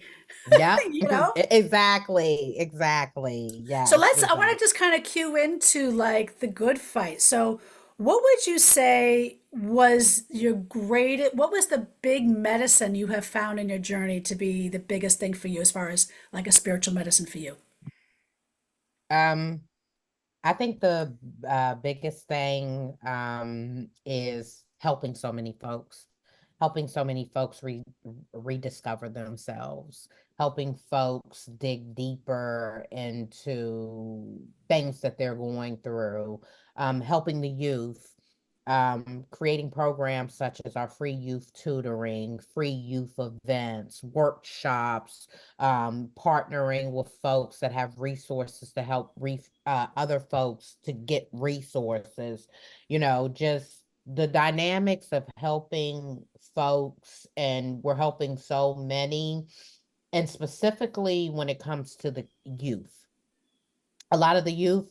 Speaker 2: Yep.
Speaker 1: you know?
Speaker 2: Exactly. Exactly.
Speaker 1: So
Speaker 2: Yes,
Speaker 1: I want to
Speaker 2: exactly.
Speaker 1: just kind of cue into like the good fight. So, what would you say was what was the big medicine you have found in your journey to be the biggest thing for you as far as like a spiritual medicine for you?
Speaker 2: Um, I think the biggest thing is helping so many folks rediscover themselves, helping folks dig deeper into things that they're going through, helping the youth, creating programs such as our free youth tutoring, free youth events, workshops, partnering with folks that have resources to help other folks to get resources, just the dynamics of helping folks, and we're helping so many, and specifically when it comes to the youth. A lot of the youth,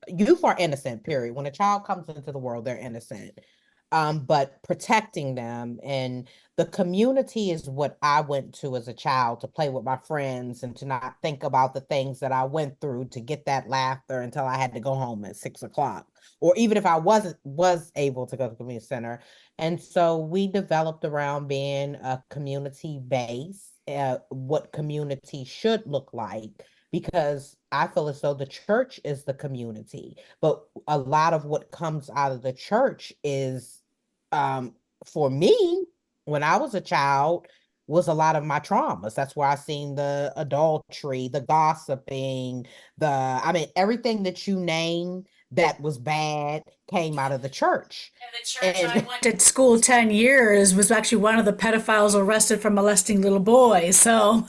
Speaker 2: youth are innocent, period. When a child comes into the world, they're innocent. But protecting them, and the community is what I went to as a child to play with my friends and to not think about the things that I went through to get that laughter until I had to go home at 6 o'clock. Or even if I was able to go to the community center. And so we developed around being a community base, what community should look like, because I feel as though the church is the community, but a lot of what comes out of the church is, um, for me, when I was a child, was a lot of my traumas. That's where I seen the adultery, the gossiping, I mean, everything that you name that was bad came out of the church.
Speaker 1: And the church I
Speaker 2: And
Speaker 1: went to school 10 years was actually one of the pedophiles arrested for molesting little boys. So,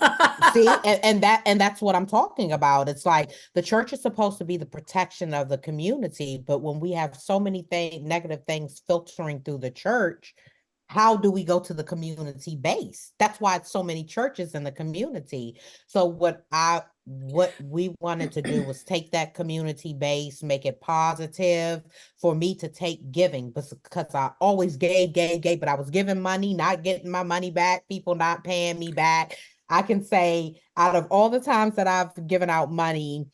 Speaker 2: see, and that's what I'm talking about. It's like the church is supposed to be the protection of the community, but when we have so many negative things filtering through the church, how do we go to the community base? That's why it's so many churches in the community. So what we wanted to do was take that community base, make it positive, for me to take giving, because I always gave, but I was giving money, not getting my money back, people not paying me back. I can say out of all the times that I've given out money,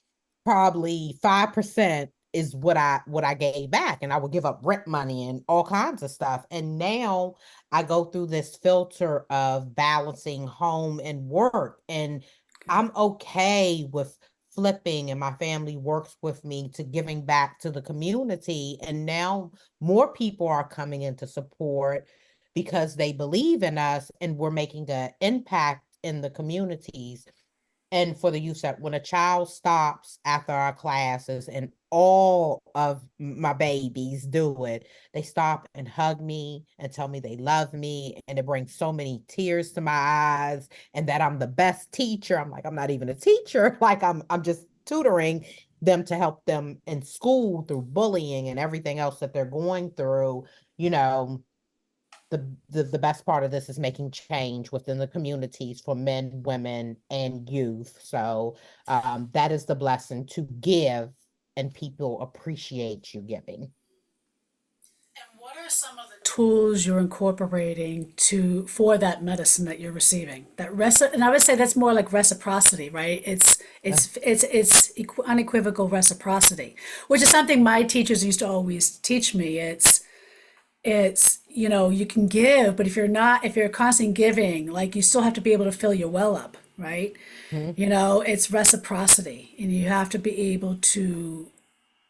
Speaker 2: probably 5% is what I gave back. And I would give up rent money and all kinds of stuff. And now I go through this filter of balancing home and work. And I'm okay with flipping, and my family works with me to giving back to the community. And now more people are coming into support because they believe in us, and we're making an impact in the communities. And for the youth, that when a child stops after our classes, and all of my babies do it, they stop and hug me and tell me they love me, and it brings so many tears to my eyes, and that I'm the best teacher. I'm like, I'm not even a teacher. Like, I'm just tutoring them to help them in school through bullying and everything else that they're going through. you know the best part of this is making change within the communities for men, women, and youth. So that is the blessing, to give, and people appreciate you giving.
Speaker 1: and what are some of the tools you're incorporating to for that medicine that you're receiving? And I would say that's more like reciprocity, right?
Speaker 2: Uh,
Speaker 1: It's unequivocal reciprocity, which is something my teachers used to always teach me. It's you can give, but if you're constant giving, like you still have to be able to fill your well up, right?
Speaker 2: Mhm.
Speaker 1: It's reciprocity, and you have to be able to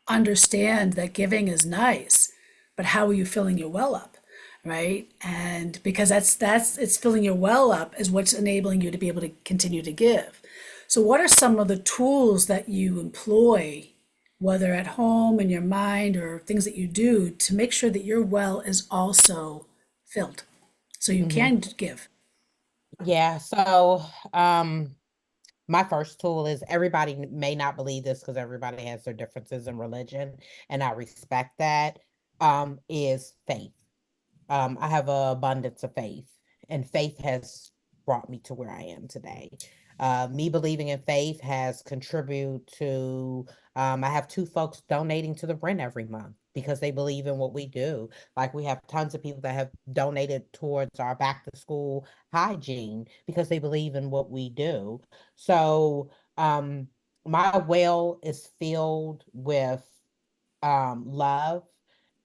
Speaker 1: understand that giving is nice, but how are you filling your well up, right? And because that's it's filling your well up is what's enabling you to be able to continue to give. So what are some of the tools that you employ, whether at home in your mind or things that you do to make sure that your well is also filled so you
Speaker 2: Mhm.
Speaker 1: can give?
Speaker 2: Yeah. So, um, my first tool is everybody may not believe this because everybody has their differences in religion, and I respect that. Is faith. I have an abundance of faith, and faith has brought me to where I am today. Me believing in faith has contributed to. I have two folks donating to the rent every month because they believe in what we do. Like we have tons of people that have donated towards our back to school hygiene because they believe in what we do. So, my well is filled with love,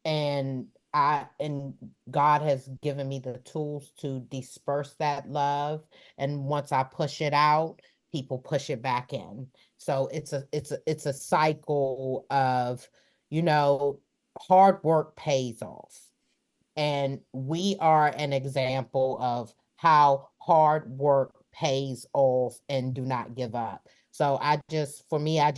Speaker 2: and and God has given me the tools to disperse that love, and once I push it out, people push it back in. So it's a cycle of, you know, hard work pays off, and we are an example of how hard work pays off and do not give up. So for me, I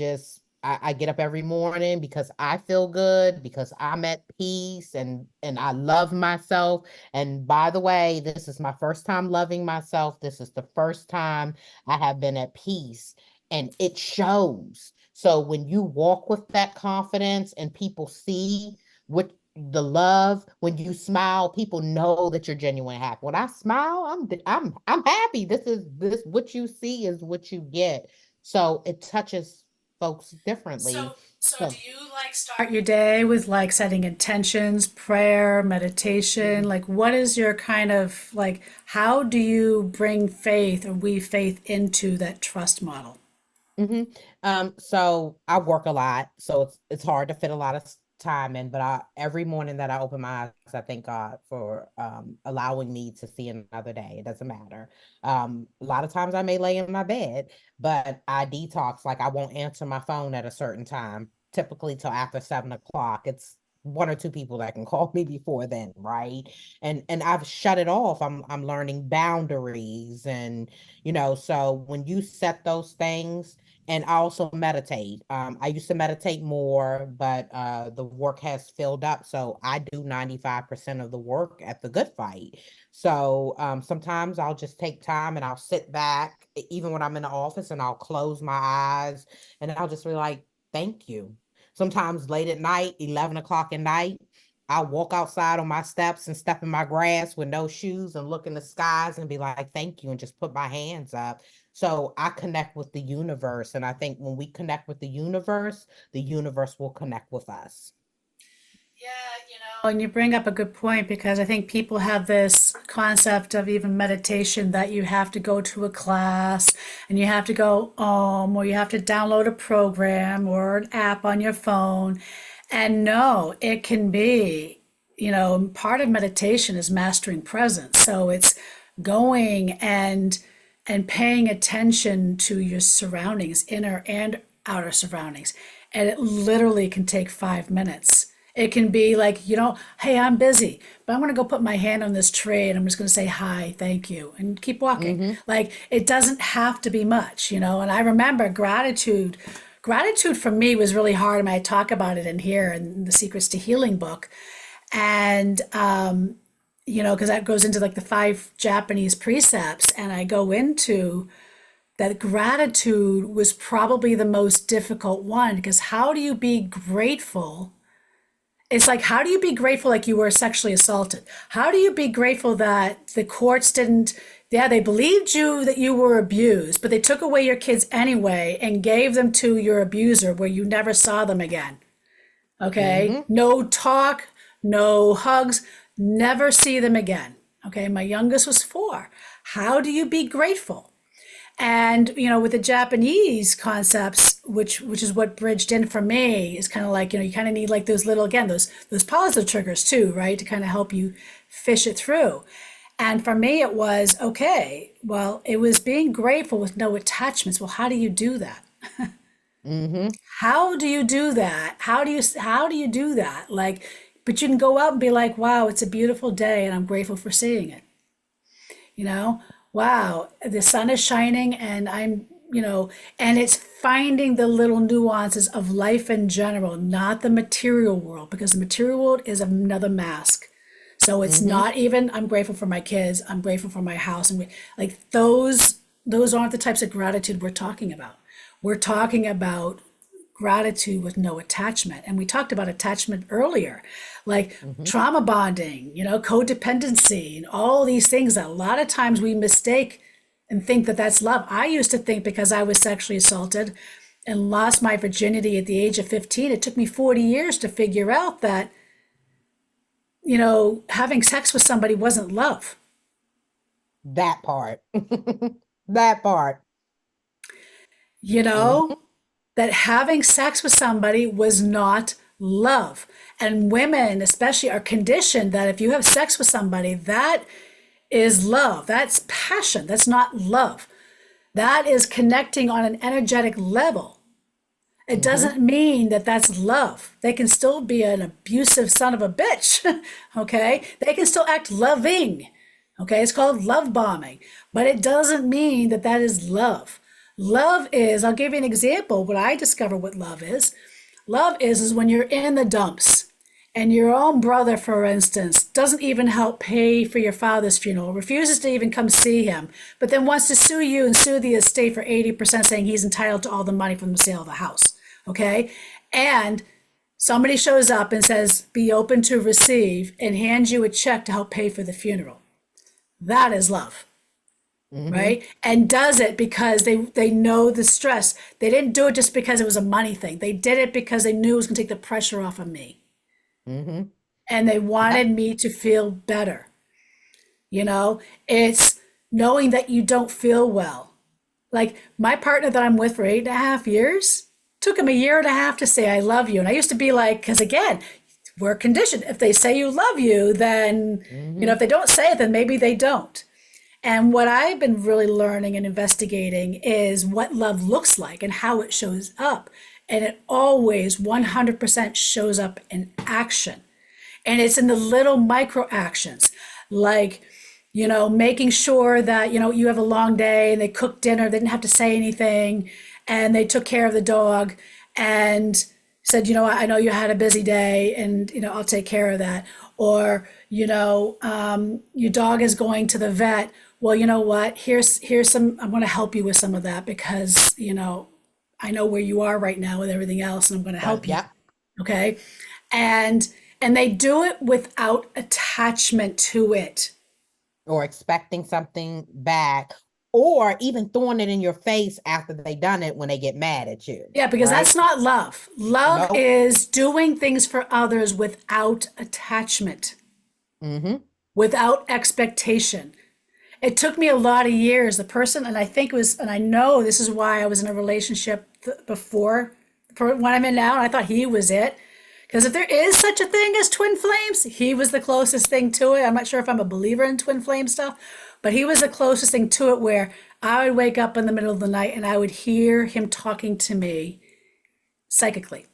Speaker 2: get up every morning because I feel good, because I'm at peace, and I love myself. And by the way, this is my first time loving myself. This is the first time I have been at peace, and it shows. So when you walk with that confidence and people see what the love, when you smile, people know that you're genuine happy. When I smile, I'm happy. This what you see is what you get. So it touches folks differently.
Speaker 1: So do
Speaker 2: So,
Speaker 1: you like start your day with like setting intentions, prayer, meditation?
Speaker 2: mhm.
Speaker 1: Like what is your kind of like how do you bring faith or weave faith into that trust model?
Speaker 2: Hmm. So I work a lot, so it's hard to fit a lot of time in. But I every morning that I open my eyes, I thank God for allowing me to see another day. It doesn't matter. A lot of times I may lay in my bed, but I detox. Like I won't answer my phone at a certain time, typically till after 7 o'clock. It's one or two people that can call me before then, right? And I've shut it off. I'm learning boundaries, and so when you set those things. And I also meditate. I used to meditate more, but the work has filled up. So I do 95% of the work at the Good Fight. So sometimes I'll just take time and I'll sit back, even when I'm in the office, and I'll close my eyes and I'll just be like, thank you. Sometimes late at night, 11 o'clock at night, I'll walk outside on my steps and step in my grass with no shoes and look in the skies and be like, thank you, and just put my hands up. So I connect with the universe. And I think when we connect with the universe will connect with us.
Speaker 1: And you bring up a good point because I think people have this concept of even meditation that you have to go to a class and you have to go or you have to download a program or an app on your phone. And no, it can be, part of meditation is mastering presence. So it's going and paying attention to your surroundings, inner and outer surroundings. And it literally can take 5 minutes. It can be like, hey, I'm busy, but I'm going to go put my hand on this tray and I'm just going to say hi, thank you, and keep walking.
Speaker 2: Mm-hmm.
Speaker 1: Like, it doesn't have to be much. And I remember gratitude. Gratitude for me was really hard. I mean, I talk about it in here in the Secrets to Healing book. And because that goes into like the 5 Japanese precepts, and I go into that gratitude was probably the most difficult one because how do you be grateful? It's like, how do you be grateful like you were sexually assaulted? How do you be grateful that the courts didn't, yeah, they believed you that you were abused, but they took away your kids anyway and gave them to your abuser where you never saw them again? Okay.
Speaker 2: Mm-hmm.
Speaker 1: No talk, no hugs, never see them again. Okay. My youngest was 4. How do you be grateful? And, with the Japanese concepts, which is what bridged in for me, is kind of like, you kind of need like those little, again, those positive triggers too, right, to kind of help you fish it through. And for me, it was okay. Well, it was being grateful with no attachments. Well, how do you do that?
Speaker 2: Mm-hmm.
Speaker 1: How do you do that? How do you do that? Like, but you can go out and be like, wow, it's a beautiful day and I'm grateful for seeing it. You know, wow, the sun is shining and and it's finding the little nuances of life in general, not the material world, because the material world is another mask. So it's
Speaker 2: Mm-hmm.
Speaker 1: not even, I'm grateful for my kids, I'm grateful for my house, and like those aren't the types of gratitude we're talking about. We're talking about gratitude with no attachment. And we talked about attachment earlier, like
Speaker 2: Mm-hmm.
Speaker 1: trauma bonding, codependency, and all these things that a lot of times we mistake and think that that's love. I used to think, because I was sexually assaulted and lost my virginity at the age of 15, it took me 40 years to figure out that, having sex with somebody wasn't love.
Speaker 2: That part. That part.
Speaker 1: You
Speaker 2: Mm-hmm.
Speaker 1: know, that having sex with somebody was not love. And women, especially, are conditioned that if you have sex with somebody, that is love. That's passion. That's not love. That is connecting on an energetic level. It
Speaker 2: Mm-hmm.
Speaker 1: doesn't mean that that's love. They can still be an abusive son of a bitch. Okay. They can still act loving. Okay. It's called love bombing, but it doesn't mean that that is love. Love is, I'll give you an example. What I discover what love is. Love is when you're in the dumps and your own brother, for instance, doesn't even help pay for your father's funeral, refuses to even come see him, but then wants to sue you and sue the estate for 80%, saying he's entitled to all the money from the sale of the house. Okay? And somebody shows up and says, be open to receive, and hands you a check to help pay for the funeral. That is love,
Speaker 2: Mm-hmm.
Speaker 1: right? And does it because they know the stress. They didn't do it just because it was a money thing. They did it because they knew it was going to take the pressure off of me.
Speaker 2: Mm-hmm.
Speaker 1: And they
Speaker 2: Yep.
Speaker 1: wanted me to feel better. You know, it's knowing that you don't feel well. Like my partner that I'm with for 8.5 years, took him a year and a half to say, I love you. And I used to be like, because again, we're conditioned. If they say you love you, then,
Speaker 2: Mm-hmm.
Speaker 1: if they don't say it, then maybe they don't. And what I've been really learning and investigating is what love looks like and how it shows up. And it always 100% shows up in action. And it's in the little micro actions, like, making sure that, you have a long day and they cooked dinner, they didn't have to say anything, and they took care of the dog and said, I know you had a busy day and, I'll take care of that. Or, your dog is going to the vet. Well, you know what? Here's some, I'm going to help you with some of that because, I know where you are right now with everything else and I'm going to
Speaker 2: Right.
Speaker 1: help you.
Speaker 2: Yep.
Speaker 1: Okay. And they do it without attachment to it.
Speaker 2: Or expecting something back, or even throwing it in your face after they done it when they get mad at you.
Speaker 1: Yeah, because
Speaker 2: Right?
Speaker 1: that's not love. Love
Speaker 2: Nope.
Speaker 1: is doing things for others without attachment,
Speaker 2: Mm-hmm.
Speaker 1: without expectation. It took me a lot of years. The person, and I think it was, and I know this is why I was in a relationship before when I'm in now, and I thought he was it. Because if there is such a thing as twin flames, he was the closest thing to it. I'm not sure if I'm a believer in twin flame stuff, but he was the closest thing to it, where I would wake up in the middle of the night and I would hear him talking to me psychically.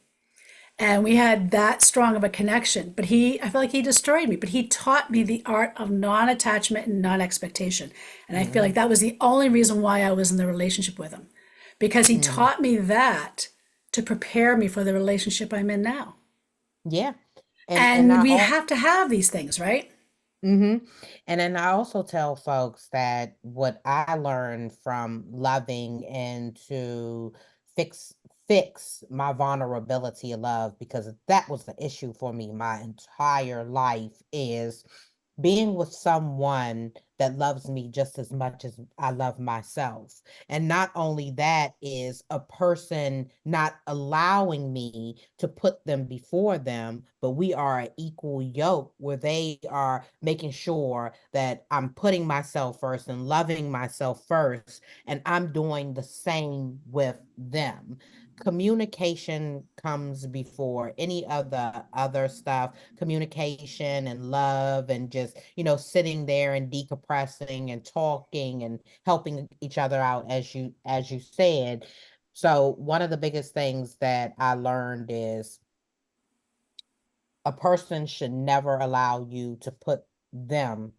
Speaker 1: And we had that strong of a connection. But I feel like he destroyed me, but he taught me the art of non attachment and non expectation. And I feel like
Speaker 2: Mm-hmm.
Speaker 1: that was the only reason why I was in the relationship with him, because he
Speaker 2: Mm-hmm.
Speaker 1: taught me that to prepare me for the relationship I'm in now.
Speaker 2: Yeah. And
Speaker 1: And
Speaker 2: I
Speaker 1: we
Speaker 2: all
Speaker 1: have to have these things, right?
Speaker 2: mm-hmm. And then I also tell folks that what I learned from loving and to fix fix my vulnerability of love, because that was the issue for me my entire life, is being with someone that loves me just as much as I love myself. And not only that, is a person not allowing me to put them before them, but we are an equal yoke where they are making sure that I'm putting myself first and loving myself first. And I'm doing the same with them. communication comes before any of the other stuff. Communication and love and just, sitting there and decompressing and talking and helping each other out, as you said. So one of the biggest things that I learned is a person should never allow you to put them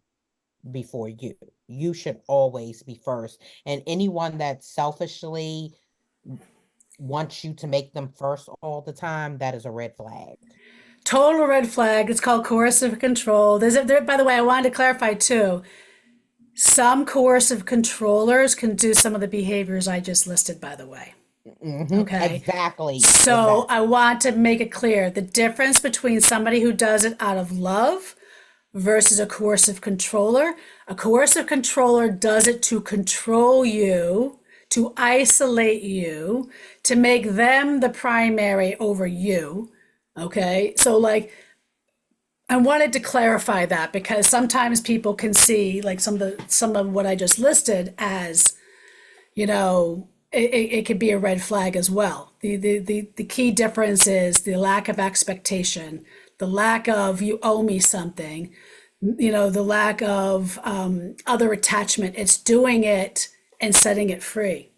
Speaker 2: before you. You should always be first. And anyone that selfishly wants you to make them first all the time, that is a red flag.
Speaker 1: Total red flag. It's called coercive control. By the way, I wanted to clarify too. Some coercive controllers can do some of the behaviors I just listed, by the way. Okay.
Speaker 2: Exactly.
Speaker 1: So I want to make it clear the difference between somebody who does it out of love versus a coercive controller. A coercive controller does it to control you, to isolate you, to make them the primary over you. Okay. So, like, I wanted to clarify that because sometimes people can see like some of what I just listed as, it could be a red flag as well. The key difference is the lack of expectation, the lack of you owe me something, the lack of other attachment. It's doing it and setting it free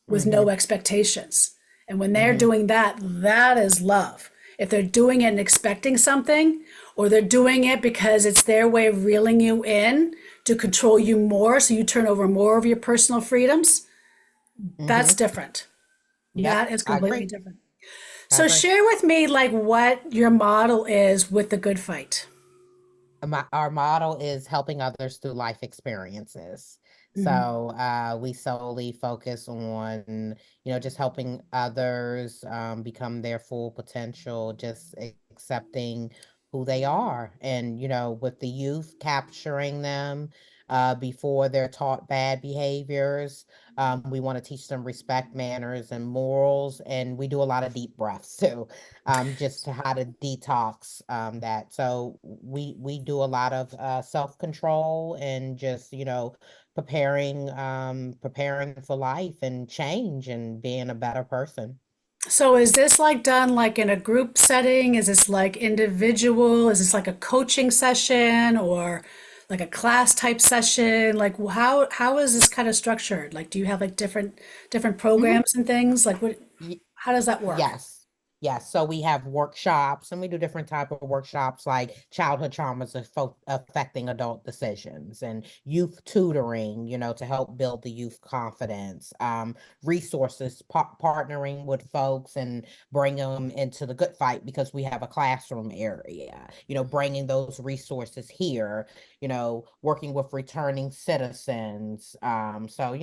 Speaker 1: with no expectations. And when they're doing that, that is love. If they're doing it and expecting something, or they're doing it because it's their way of reeling you in to control you more, so you turn over more of your personal freedoms, that's different. That
Speaker 2: Yep,
Speaker 1: is
Speaker 2: I
Speaker 1: completely
Speaker 2: agree.
Speaker 1: different.
Speaker 2: I
Speaker 1: So
Speaker 2: agree.
Speaker 1: share with me like what your model is with the Good Fight.
Speaker 2: Our model is helping others through life experiences.
Speaker 1: Mhm.
Speaker 2: So we solely focus on, just helping others become their full potential, just accepting who they are. And, with the youth, capturing them before they're taught bad behaviors. We want to teach them respect, manners, and morals. And we do a lot of deep breaths too, just to how to detox that. So we do a lot of self control and just preparing for life and change and being a better person.
Speaker 1: So is this like done like in a group setting? Is this like individual? Is this like a coaching session or like a class type session? Like how is this kind of structured? Like do you have like different
Speaker 2: hmm
Speaker 1: programs and things? Like what how does that work?
Speaker 2: Yes. Yes. So we have workshops and we do different type of workshops like childhood traumas affecting adult decisions and youth tutoring, to help build the youth confidence, resources, partnering with folks and bring them into the Good Fight because we have a classroom area, bringing those resources here, working with returning citizens. So,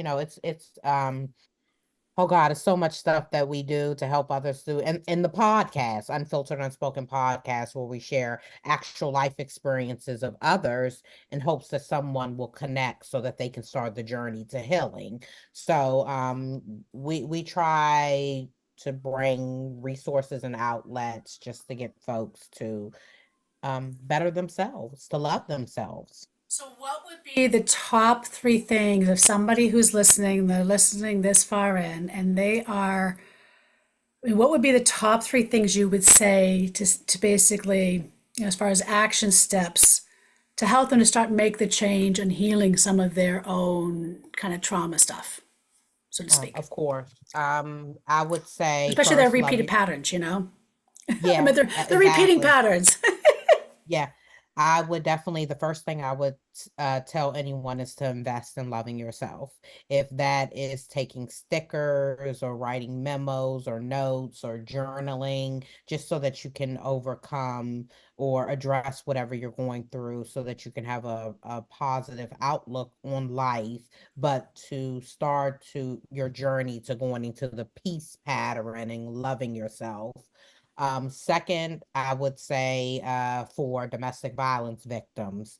Speaker 2: oh God, it's so much stuff that we do to help others through. And in the podcast, Unfiltered Unspoken podcast, where we share actual life experiences of others in hopes that someone will connect so that they can start the journey to healing. So we try to bring resources and outlets just to get folks to better themselves, to love themselves.
Speaker 1: So what would be the top three things if somebody who's listening, they're listening this far in and they are I mean, what would be the top three things you would say to basically, as far as action steps, to help them to start make the change and healing some of their own kind of trauma stuff, so to speak,
Speaker 2: Of course. I would say
Speaker 1: especially their
Speaker 2: first love
Speaker 1: repeated
Speaker 2: you.
Speaker 1: patterns. I
Speaker 2: Yeah,
Speaker 1: mean, they're repeating
Speaker 2: exactly.
Speaker 1: patterns.
Speaker 2: Yeah, I would definitely, the first thing I would tell anyone is to invest in loving yourself. If that is taking stickers or writing memos or notes or journaling, just so that you can overcome or address whatever you're going through so that you can have a positive outlook on life, but to start to your journey to going into the peace pattern and loving yourself. Second, I would say for domestic violence victims,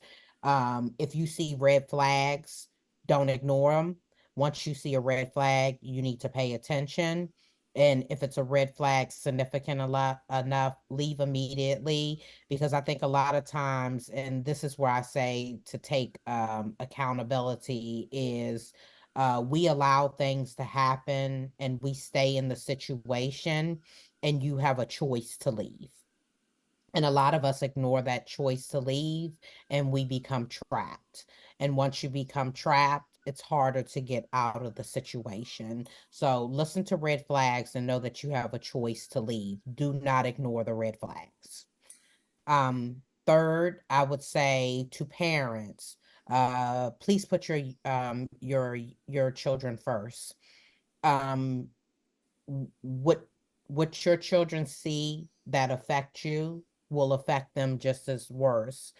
Speaker 2: if you see red flags, don't ignore them. Once you see a red flag, you need to pay attention. And if it's a red flag significant enough, leave immediately. Because I think a lot of times, and this is where I say to take accountability, is We allow things to happen and we stay in the situation, and you have a choice to leave. And a lot of us ignore that choice to leave and we become trapped. And once you become trapped, it's harder to get out of the situation. So listen to red flags and know that you have a choice to leave. Do not ignore the red flags. Third, I would say to parents, please put your children first. Um, what what your children see that affect you will affect them just as worse.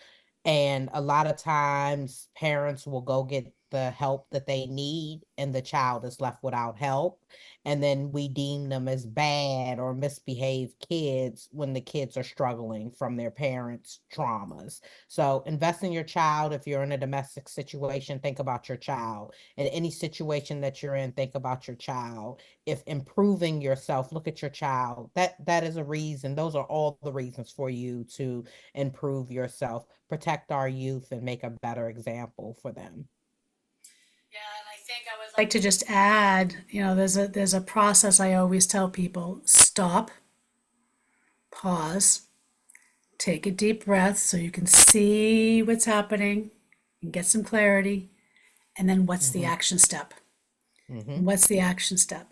Speaker 2: And a lot of times parents will go get the help that they need and the child is left without help. And then we deem them as bad or misbehaved kids when the kids are struggling from their parents' traumas. So invest in your child. If you're in a domestic situation, think about your child. In any situation that you're in, think about your child. If improving yourself, look at your child. That is a reason. Those are all the reasons for you to improve yourself, protect our youth, and make a better example for them.
Speaker 1: Yeah, and I think I would like to just add, there's a process I always tell people: stop, pause, take a deep breath so you can see what's happening and get some clarity, and then what's the
Speaker 2: Mm-hmm.
Speaker 1: action step?
Speaker 2: Mm-hmm.
Speaker 1: What's the action step?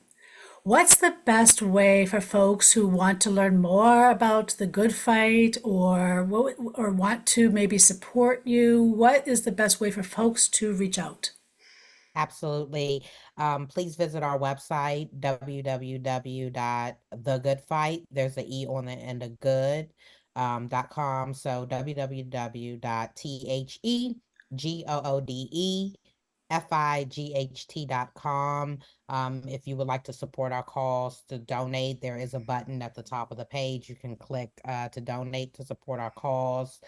Speaker 1: What's the best way for folks who want to learn more about the Good Fight, or want to maybe support you? What is the best way for folks to reach out?
Speaker 2: Absolutely. Please visit our website, www.thegoodfight. There's an E on the end of good, .com. So www.thegoode.com. If you would like to support our cause to donate, there is a button at the top of the page. You can click to donate to support our cause.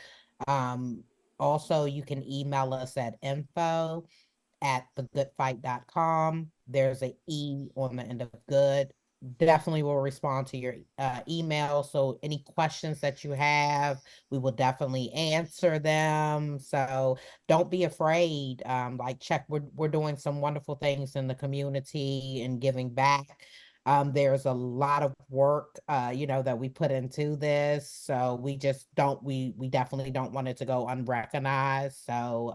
Speaker 2: Um, Also, you can email us at info@thegoodfight.com. There's a E on the end of good. Definitely will respond to your email. So any questions that you have, we will definitely answer them. So don't be afraid. Like check, we're doing some wonderful things in the community and giving back. There's a lot of work, that we put into this. So we definitely don't want it to go unrecognized. So,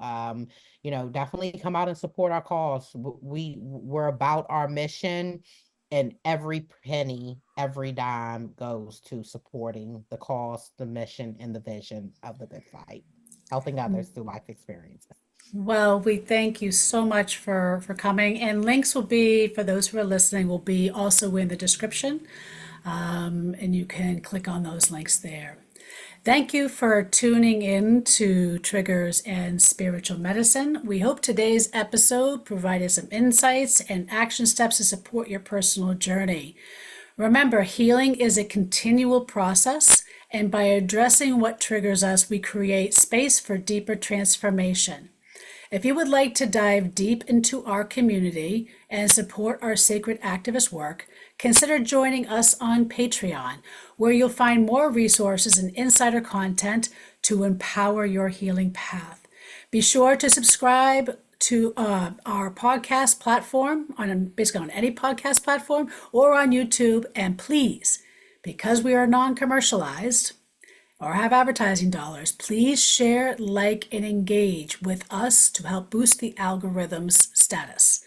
Speaker 2: definitely come out and support our cause. We're about our mission, and every penny, every dime goes to supporting the cause, the mission, and the vision of the Good Fight, helping others through life experiences.
Speaker 1: Well, we thank you so much for coming. And links will be, for those who are listening, will be also in the description. And you can click on those links there. Thank you for tuning in to Triggers and Spiritual Medicine. We hope today's episode provided some insights and action steps to support your personal journey. Remember, healing is a continual process, and by addressing what triggers us, we create space for deeper transformation. If you would like to dive deep into our community and support our sacred activist work, consider joining us on Patreon, where you'll find more resources and insider content to empower your healing path. Be sure to subscribe to our podcast platform, basically on any podcast platform or on YouTube. And please, because we are non-commercialized or have advertising dollars, please share, like, and engage with us to help boost the algorithm's status.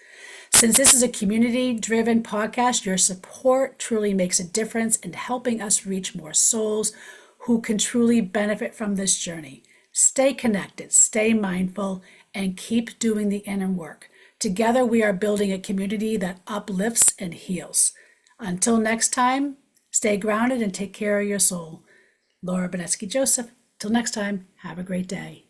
Speaker 1: Since this is a community-driven podcast, your support truly makes a difference in helping us reach more souls who can truly benefit from this journey. Stay connected, stay mindful, and keep doing the inner work. Together, we are building a community that uplifts and heals. Until next time, stay grounded and take care of your soul. Laura Bonetzky Joseph. Till next time, have a great day.